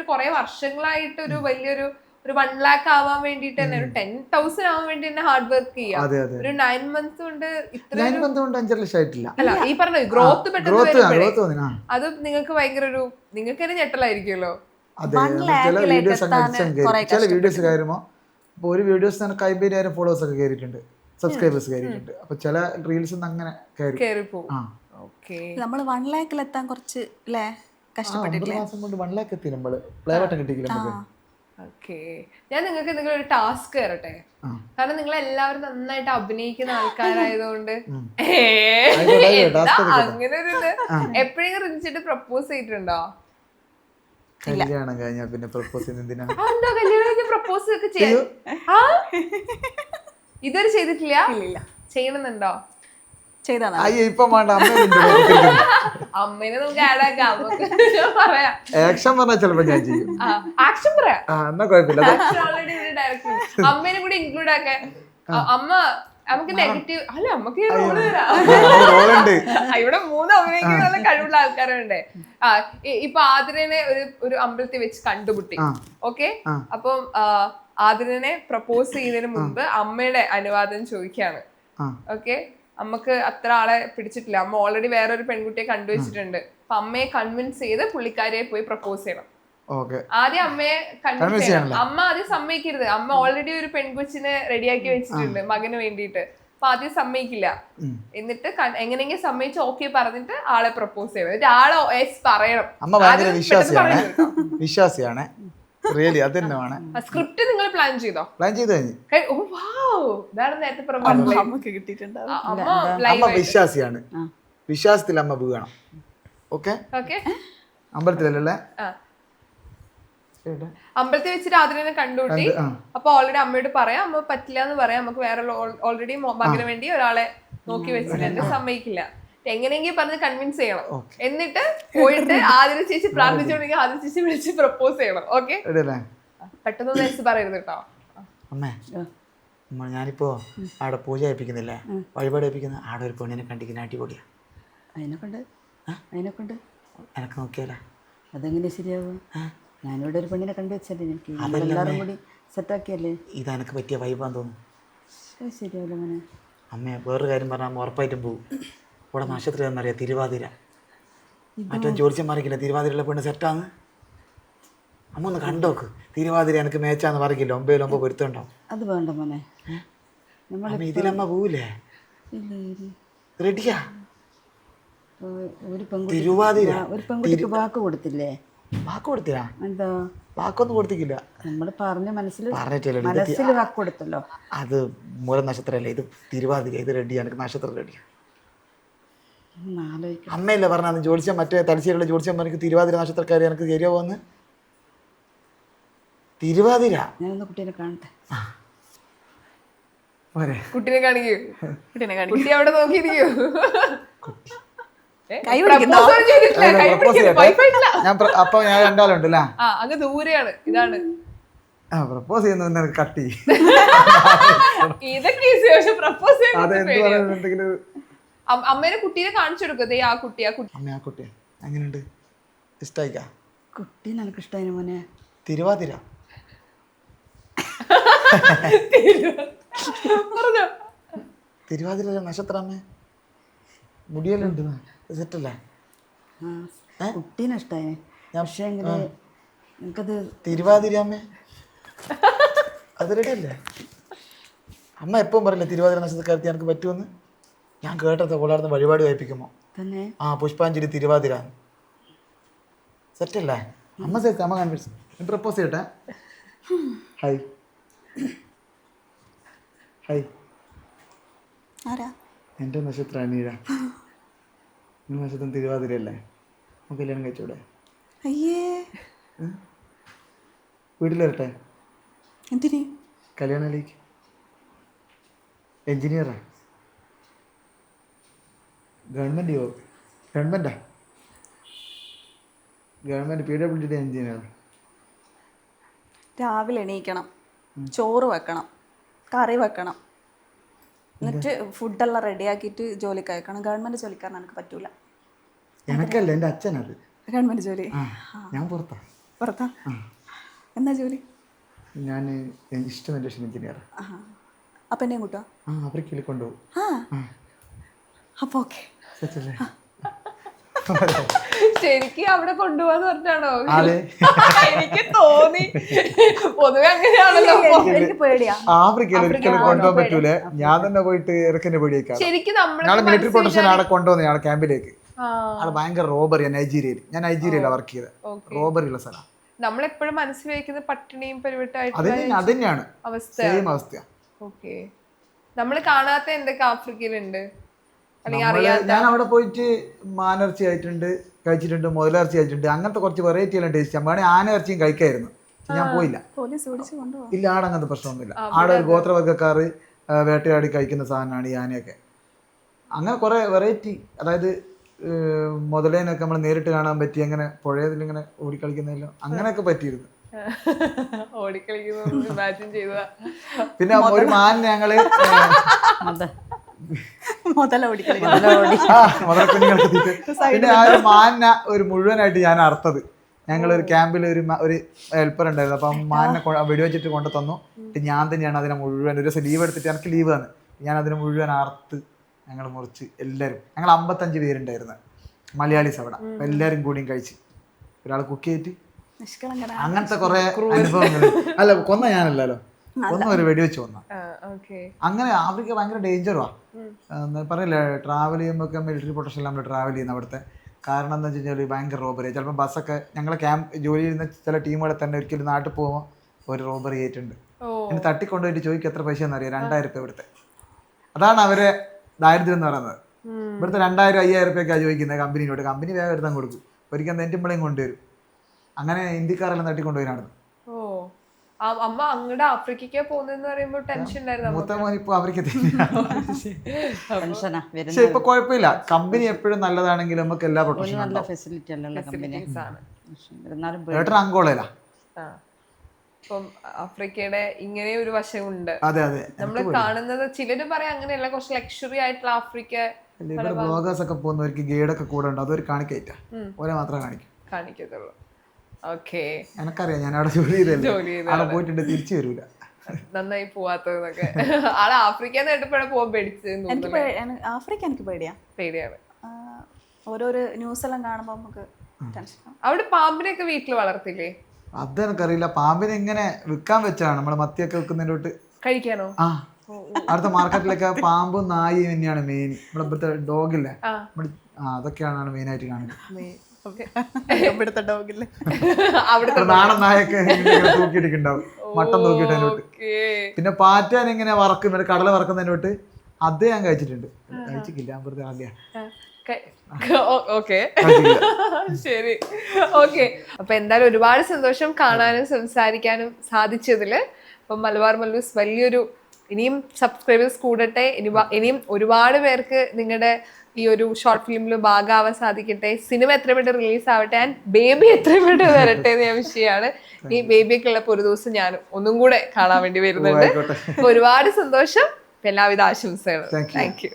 കുറെ വർഷങ്ങളായിട്ട് ഒരു വലിയൊരു 1 lakh ആവാൻ വേണ്ടിട്ട് തന്നെ, ഒരു 10,000 ആവാൻ വേണ്ടി തന്നെ ഹാർഡ് വർക്ക് ചെയ്യാം. ഒരു 9 months കൊണ്ട് അല്ല ഈ പറഞ്ഞ ഗ്രോത്ത് പെട്ടെന്ന് അത് നിങ്ങൾക്ക് ഭയങ്കര നിങ്ങൾക്ക് തന്നെ ഞെട്ടലായിരിക്കുമല്ലോ. ചില വീഡിയോസ് കയറുമ്പോ ഒരു വീഡിയോസ് എനിക്ക് 50,000 ഫോളോവേഴ്സ് ഒക്കെ കയറിയിട്ടുണ്ട്, സബ്സ്ക്രൈബേഴ്സ് കയറിയിട്ടുണ്ട്. അപ്പൊ ചില റീൽസ് അങ്ങനെ കയറി പോകും. നമ്മൾ 1 lakh എത്താൻ കുറച്ച് കഷ്ടപ്പെട്ടിട്ടില്ലേ? 1 lakh എത്തി നമ്മള്. പ്ലേ ബട്ടൺ കിട്ടിയില്ല. ഞാൻ നിങ്ങൾക്ക് എന്തെങ്കിലും ഒരു ടാസ്ക് തരട്ടെ? കാരണം നിങ്ങൾ എല്ലാവരും നന്നായിട്ട് അഭിനയിക്കുന്ന ആൾക്കാരായതുകൊണ്ട് അങ്ങനെ ഒരു ഇത് എപ്പോഴെങ്കിലും റിഞ്ചിട്ട് പ്രപ്പോസ് ചെയ്തിട്ടുണ്ടോ? കല്യാണം കഴിഞ്ഞാ പിന്നെ പ്രപ്പോസ് ചെയ്യുന്നതിനാ? എന്താ കല്യാണം കഴിഞ്ഞ പ്രപ്പോസ് ഒക്കെ ചെയ്യാൻ ഇതുവരെ ചെയ്തിട്ടില്ല? ചെയ്യണമെന്നുണ്ടോ? അമ്മേനെ നമുക്ക് ആഡ് ആക്കാം. പറയാം ആക്ഷൻ പറഞ്ഞാൽ ചിലപ്പോ ഞാൻ ചെയ്യും. ആക്ഷൻ പറയാം, എന്നാ കുഴപ്പമില്ല. ഓൾറെഡി ഡയറക്ടർ അമ്മേനെ കൂടി ഇൻക്ലൂഡ് ആക്കാൻ. അമ്മ നമുക്ക് നെഗറ്റീവ് അല്ല, നമുക്ക് റോള് തരാം. ഇവിടെ 3 അഭിനയിക്കാനുള്ള കഴിവുള്ള ആൾക്കാരുണ്ട്. ഇപ്പൊ ആതിരനെ ഒരു അമ്പലത്തിൽ വെച്ച് കണ്ടുമുട്ടി. ഓക്കെ, അപ്പം ആതിരനെ പ്രപ്പോസ് ചെയ്യുന്നതിന് മുമ്പ് അമ്മയുടെ അനുവാദം ചോദിക്കാണ്. ഓക്കെ, അമ്മക്ക് അത്ര ആളെ പിടിച്ചിട്ടില്ല. അമ്മ ഓൾറെഡി വേറൊരു പെൺകുട്ടിയെ കണ്ടുവച്ചിട്ടുണ്ട്. അപ്പൊ അമ്മയെ കൺവിൻസ് ചെയ്ത് പുള്ളിക്കാരിയെ പോയി പ്രപ്പോസ് ചെയ്യണം. ഓക്കെ. ആദ്യം അമ്മയെ കൺവിൻസ് ചെയ്യണം. അമ്മ ആദ്യം സമ്മതിക്കരുത്. അമ്മ ഓൾറെഡി ഒരു പെൺകൊച്ചിനെ റെഡിയാക്കി വെച്ചിട്ടുണ്ട് മകന് വേണ്ടിയിട്ട്. അപ്പൊ ആദ്യം സമ്മതിക്കില്ല. എന്നിട്ട് എങ്ങനെയെങ്കിലും സമ്മതിച്ച് ഓക്കെ പറഞ്ഞിട്ട് ആളെ പ്രപ്പോസ് ചെയ്യണം. എന്നിട്ട് ആളെ എസ് പറയണം. അമ്മ ഭയങ്കര വിശ്വാസിയാണ് റിയലി. അത് തന്നെയാണ്. സ്ക്രിപ്റ്റ് നിങ്ങൾ പ്ലാൻ ചെയ്തോ? പ്ലാൻ ചെയ്ത് കഴിഞ്ഞു. ഇതാണ് നേരത്തെ പറഞ്ഞത്. അമ്മക്ക് കിട്ടിയിട്ടുണ്ടാവും. അമ്മ വിശ്വാസിയാണ്. വിശ്വാസത്തിൽ അമ്മ വീഴണം. ഓക്കെ. അമ്പലത്തിലല്ലേ? അമ്പലത്തിൽ വെച്ചിട്ട് അതിനെ കണ്ടുകൂട്ടി. അപ്പൊ ഓൾറെഡി അമ്മയോട് പറയാം, അമ്മ പറ്റില്ല എന്ന് പറയാം, നമുക്ക് വേറെ ഓൾറെഡി മകന് വേണ്ടി ഒരാളെ നോക്കി വെച്ചിട്ടുണ്ട്, സമ്മതിക്കില്ല. എങ്ങനെയെങ്കിലും പറഞ്ഞ് കൺവിൻസ് ചെയ്യണം. എന്നിട്ട് പോയിട്ട് ആതിര ചേച്ചി പ്രാർത്ഥിച്ചോണ്ടെങ്കിൽ ആതിര ചേച്ചി വിളിച്ച് പ്രപ്പോസ് ചെയ്യണം. ഓക്കെ, പെട്ടെന്ന് നേരത്തെ പറയരുത് കേട്ടോ. അമ്മേ, ഞാനിപ്പോ അവിടെ പൂജ കഴിപ്പിക്കുന്നില്ലേ, വഴിപാട് കഴിപ്പിക്കുന്ന ആടെ ഒരു പെണ്ണിനെ കണ്ടിക്കുന്ന അടിപൊളിയാ. അതിനെക്കൊണ്ട് എനക്ക് നോക്കിയാലോ? അതെങ്ങനെ ശരിയാവും? ഞാനിവിടെ ഒരു പെണ്ണിനെ കണ്ടു വെച്ചല്ലേ, എനിക്ക് എല്ലാവരും കൂടി സെറ്റാക്കിയല്ലേ. ഇതെനക്ക് പറ്റിയ വൈബാന്ന് തോന്നുന്നു. ശരിയാവില്ല മോനെ. അമ്മേ, വേറൊരു കാര്യം പറഞ്ഞാൽ അമ്മ ഉറപ്പായിട്ടും പോകും. ഇവിടെ നക്ഷത്രം എന്നറിയാം, തിരുവാതിര. മറ്റേ ജോലിച്ചന്മാർക്കില്ല തിരുവാതിരയുള്ള പെണ്ണ് സെറ്റാന്ന്. അമ്മ ഒന്ന് കണ്ടോക്ക്. തിരുവാതിര എനിക്ക് മേച്ചാന്ന് പറയില്ല, 9 പൊരുത്തുണ്ടാവും. അത് വേണ്ട മോനെ. ഇതിലമ്മ പോവില്ലേ? റെഡിയാ? ഒരു പെൺകുട്ടി തിരുവാതിര ഒരു പെൺകുട്ടിക്ക് വാക്ക് കൊടുത്തില്ലേ? വാക്ക് കൊടുത്തില്ല? എന്താ വാക്കൊന്നും കൊടുത്തില്ല. നമ്മൾ പറഞ്ഞ മനസ്സിൽ പറഞ്ഞിട്ടില്ല. വാക്ക് കൊടുത്തല്ലോ. അത് മൂലം നക്ഷത്രമല്ലേ, ഇത് തിരുവാതിര. ഇത് റെഡിയാ, എനിക്ക് നക്ഷത്രം റെഡിയാ. അമ്മയല്ലേ പറഞ്ഞാൽ ജോലിച്ചാൽ മറ്റേ തലശ്ശേരിയുള്ള ജോലിച്ചാൽ എനിക്ക് തിരുവാതിര നക്ഷത്രക്കാരി എനിക്ക് ശരിയാവുമെന്ന്. തിരുവാതിര ഞാനൊന്ന് കുട്ടീനെ കാണട്ടെ. കുട്ടീനെ കാണിക്കൂ. കുട്ടി അവിടെ നോക്കിയിരിക്കൂ. അപ്പൊ ഞാൻ രണ്ടാളുണ്ടല്ലേ? അങ്ങ് ദൂരെയാണ്. ഇതാണ് പ്രപ്പോസ് ചെയ്യുന്ന കട്ടി. ഇതൊക്കെ പ്രപ്പോസ് അമ്മേനെ കുട്ടീനെ കാണിച്ചു കൊടുക്കതേ. ആ കുട്ടി അമ്മ, ആ കുട്ടി എങ്ങനെയുണ്ട്? ഇഷ്ടായിക്കാ? കുട്ടീനെ എനിക്ക് ഇഷ്ടമായി മോനെ. തിരുവാതിര തിരുവാതിര നക്ഷത്രം. അമ്മേ, മുടിയെല്ലാം ഉണ്ട്, സെറ്റല്ലേ? കുട്ടീനെ ഇഷ്ടമായി. പക്ഷേ എനിക്കത് തിരുവാതിര അമ്മേ, അത് റെഡിയല്ലേ? അമ്മ എപ്പോഴും പറയില്ലേ തിരുവാതിര നക്ഷത്രക്കാരത്തി എനിക്ക് പറ്റുമെന്ന്. ഞാൻ കേട്ടത് കൊള്ളാർന്ന് വഴിപാട് കഴിപ്പിക്കുമോ തന്നെ. പുഷ്പാഞ്ജലി തിരുവാതിര സെറ്റല്ലേ? അമ്മ സെറ്റ്. അമ്മ കൺവിൻസ്. പ്രപ്പോസ് ചെയ്യട്ടെ. Hi hi. എൻ്റെ നക്ഷത്രം നീഴ. നക്ഷത്രം തിരുവാതിരയല്ലേ? നമുക്ക് കല്യാണം കഴിച്ചൂടെ? വീട്ടിൽ വരട്ടെ? എന്തിന്? കല്യാണത്തിലേക്ക്. എൻജിനീയറാ. ഗവൺമെൻറ്റാ? Government PWD engineer. രാവിലെ എണീക്കണം, ചോറ് വെക്കണം, കറി വെക്കണം, എന്നിട്ട് ഫുഡെല്ലാം റെഡിയാക്കിയിട്ട് ജോലിക്ക് അയക്കണം. ഗവൺമെൻറ് ജോലിക്കാരൻ എനിക്ക് പറ്റൂല. എനക്കല്ല, എൻ്റെ അച്ഛനത് ഗവൺമെൻറ് ജോലി. ഞാൻ പുറത്താ. എന്താ ജോലി? ഞാൻ ഇൻസ്ട്രുമെന്റേഷൻ എഞ്ചിനീയർ. അപ്പം എന്നെ കൂട്ടോ? ആഫ്രിക്കയിൽ കൊണ്ടുപോകും. അപ്പോൾ ഓക്കെ. ശരിക്കും അവിടെ കൊണ്ടുപോകാന്ന് പറഞ്ഞാണോ? എനിക്ക് തോന്നി പൊതുവെ അങ്ങനെയാണല്ലോ. എനിക്ക് പേടിയാ. ആഫ്രിക്കയിൽ ഒരിക്കലും കൊണ്ടുപോകാൻ പറ്റൂലേ. ഞാൻ തന്നെ പോയിട്ട് ഇറക്കിന്റെ പേടിയേക്കാം. ശരിക്കും ഞങ്ങള് മിലിറ്ററി പ്രൊട്ടക്ഷൻ അവിടെ കൊണ്ടുവന്നു. ഞങ്ങളുടെ ക്യാമ്പിലേക്ക്. അവിടെ ഭയങ്കര റോബറിയാ. നൈജീരിയയിൽ. ഞാൻ നൈജീരിയയിലാണ് വർക്ക് ചെയ്തത്. റോബറിയുള്ള സ്ഥലം. നമ്മളെപ്പോഴും മനസ്സിൽ വെക്കുന്ന പട്ടിണിയും പരിവിട്ടായിട്ട് അത് തന്നെയാണ് സെയിം അവസ്ഥ. ഓക്കെ. നമ്മള് കാണാത്ത എന്തൊക്കെ ആഫ്രിക്കയിലുണ്ട്? ഞാൻ അവിടെ പോയിട്ട് മാനിറച്ചി കഴിച്ചിട്ടുണ്ട്, മുതലിറച്ചി കഴിച്ചിട്ടുണ്ട്. അങ്ങനത്തെ കുറച്ച് വെറൈറ്റി എല്ലാം ടേസ്റ്റ്. വേണമെങ്കിൽ ആനയിറച്ചിയും കഴിക്കായിരുന്നു. ഞാൻ പോയില്ല. ഇല്ല, ആടെ അങ്ങനത്തെ പ്രശ്നമൊന്നുമില്ല. ആടെ ഒരു ഗോത്രവർഗ്ഗക്കാർ വേട്ടയാടി കഴിക്കുന്ന സാധനമാണ് ഈ ആനയൊക്കെ. അങ്ങനെ കുറെ വെറൈറ്റി. അതായത് മുതലേനൊക്കെ നമ്മൾ നേരിട്ട് കാണാൻ പറ്റി. അങ്ങനെ പുഴയതിലിങ്ങനെ ഓടിക്കളിക്കുന്നതിലും അങ്ങനെയൊക്കെ പറ്റിയിരുന്നു. പിന്നെ ഒരു മാനിനെ ഞങ്ങള് പിന്നെ ആ ഒരു മാനിനെ ഒരു മുഴുവനായിട്ട് ഞാൻ അറുത്തത്. ഞങ്ങളൊരു ക്യാമ്പിൽ ഒരു ഹെൽപ്പർ ഉണ്ടായിരുന്നു. അപ്പം മാനിനെ വെടിവെച്ചിട്ട് കൊണ്ടു തന്നു. ഞാൻ തന്നെയാണ് അതിനെ മുഴുവൻ ഒരു ദിവസം ലീവ് എടുത്തിട്ട് എനിക്ക് ലീവ് തന്നു. ഞാൻ അതിനെ മുഴുവൻ അറുത്ത് ഞങ്ങൾ മുറിച്ച് എല്ലാവരും. ഞങ്ങൾ 55 പേരുണ്ടായിരുന്നു. മലയാളീസ് അവിടെ. അപ്പൊ എല്ലാരും കൂടിയും കഴിച്ച് ഒരാൾ കുക്ക് ചെയ്തിട്ട് നിഷ്കളങ്കനാണ്. അങ്ങനത്തെ കുറെ അനുഭവങ്ങൾ. അല്ല കൊന്ന ഞാനല്ലോ, കൊന്ന ഒരു വെടിവെച്ച് കൊന്ന. അങ്ങനെ ആഫ്രിക്ക ഭയങ്കര ഡേഞ്ചറുവാ. പറയില്ലേ ട്രാവൽ ചെയ്യുമ്പോൾ മിലിറ്ററി പ്രൊട്ടക്ഷൻ നമ്മൾ ട്രാവൽ ചെയ്യുന്ന അവിടുത്തെ. കാരണം എന്താ വെച്ച് കഴിഞ്ഞാൽ ഭയങ്കര റോബറി. ചിലപ്പോൾ ബസ്സൊക്കെ ഞങ്ങളെ ജോലി ചെയ്യുന്ന ചില ടീമുകളെ തന്നെ ഒരിക്കലും നാട്ടിൽ പോകുമ്പോൾ ഒരു റോബറി ആയിട്ടുണ്ട്. എന്നെ തട്ടിക്കൊണ്ടുപോയിട്ട് ചോദിക്കും എത്ര പൈസ എന്നറിയാം, 2000 രൂപ ഇവിടുത്തെ. അതാണ് അവരെ ദാരിദ്ര്യം എന്ന് പറയുന്നത്. ഇവിടുത്തെ 2000-5000 രൂപയൊക്കെയാണ് ചോദിക്കുന്നത് കമ്പനിയോട്. കമ്പനി വേഗം എടുത്താൽ കൊടുക്കും. ഒരിക്കൽ നെറ്റുമ്പളേയും കൊണ്ടുവരും. അങ്ങനെ ഇന്ത്യക്കാരെല്ലാം തട്ടിക്കൊണ്ടുപോയി നടന്നു. അമ്മ അങ്ങോട്ട് ആഫ്രിക്കയ്ക്ക് പോകുന്നെന്ന് പറയുമ്പോൾ ടെൻഷൻ ഉണ്ടായിരുന്നു. മൂത്ത മോൻ ഇപ്പൊ ആഫ്രിക്ക പക്ഷെ ഇപ്പൊ കുഴപ്പമില്ല. കമ്പനി എപ്പോഴും നല്ലതാണെങ്കിൽ നമുക്ക് എല്ലാ പ്രൊട്ടക്ഷനും ഏട്ടൻ അങ്കോളയിലാ. അപ്പം ആഫ്രിക്കയുടെ ഇങ്ങനെ ഒരു വശമുണ്ട്. അതെ അതെ, നമ്മൾ കാണുന്നത് ചിലര് പറയാം അങ്ങനെയല്ല, കുറച്ച് ലക്ഷറി ആയിട്ടുള്ള ആഫ്രിക്ക. ഇവിടെ ബ്ലോഗേഴ്സ് ഒക്കെ പോകുന്നവർക്ക് ഗൈഡൊക്കെ കൂടെ ഉണ്ട്, അതൊരു കാണിക്കയില്ല, ഓരോ മാത്രമേ കാണിക്കത്തുള്ളൂ. ഓക്കെ, എനക്കറിയാം, ഞാൻ അവിടെ ജോലി ചെയ്തല്ലേ, അവിടെ പോയിട്ടുണ്ട്, തിരിച്ചു വരൂല. നന്നായി പോവാത്തതൊക്കെ. ആള് ആഫ്രിക്ക കേട്ടപ്പോഴാണ് പോകാൻ പേടിച്ചത്. ആഫ്രിക്ക എനിക്ക് പേടിയാണ്. ഓരോരോ ന്യൂസ് എല്ലാം കാണുമ്പോ നമുക്ക് ടെൻഷൻ. അവിടെ പാമ്പിനെയൊക്കെ വീട്ടിൽ വളർത്തില്ലേ? അതെനിക്കറിയില്ല. പാമ്പിനെ ഇങ്ങനെ വിൽക്കാൻ വെച്ചാണ് നമ്മള് മത്തിയൊക്കെ വെക്കുന്നതിന്റെ തൊട്ട് കഴിക്കാനോ? ആ, അടുത്ത മാർക്കറ്റിലൊക്കെ പാമ്പും നായും തന്നെയാണ് മെയിൻ. നമ്മുടെ ഇവിടുത്തെ ഡോഗില്ലേ, അതൊക്കെയാണ് മെയിൻ ആയിട്ട് കാണുന്നത്. നാടൻ നായൊക്കെ തൂക്കിയിട്ടിട്ടുണ്ടാവും, മട്ടൻ തൂക്കിയിട്ട് അതിനോട്ട്. പിന്നെ പാറ്റാൻ ഇങ്ങനെ വറക്കും, കടല വറക്കുന്നതിന്റെ തൊട്ട് അത് ഞാൻ കഴിച്ചിട്ടുണ്ട്. കഴിച്ചിട്ടില്ല, ഞാൻ വെറുതെ ആദ്യം. ഓക്കെ, ശരി, ഓക്കെ. അപ്പൊ എന്തായാലും ഒരുപാട് സന്തോഷം കാണാനും സംസാരിക്കാനും സാധിച്ചതില്. അപ്പം മലബാർ മല്ലൂസ് വലിയൊരു, ഇനിയും സബ്സ്ക്രൈബേഴ്സ് കൂടട്ടെ, ഇനിയും ഒരുപാട് പേർക്ക് നിങ്ങളുടെ ഈ ഒരു ഷോർട്ട് ഫിലിമിൽ ഭാഗമാവാൻ സാധിക്കട്ടെ. സിനിമ എത്രയും പെട്ടെന്ന് റിലീസ് ആവട്ടെ, ആൻഡ് ബേബി എത്രയും പെട്ടെന്ന് വരട്ടെ എന്ന് ഞാൻ വിഷയമാണ്. ഈ ബേബിയൊക്കെ ഉള്ളപ്പോൾ ഒരു ദിവസം ഞാൻ ഒന്നും കൂടെ കാണാൻ വേണ്ടി വരുന്നുണ്ട്. ഒരുപാട് സന്തോഷം, എല്ലാവിധ ആശംസകളും. Thank you.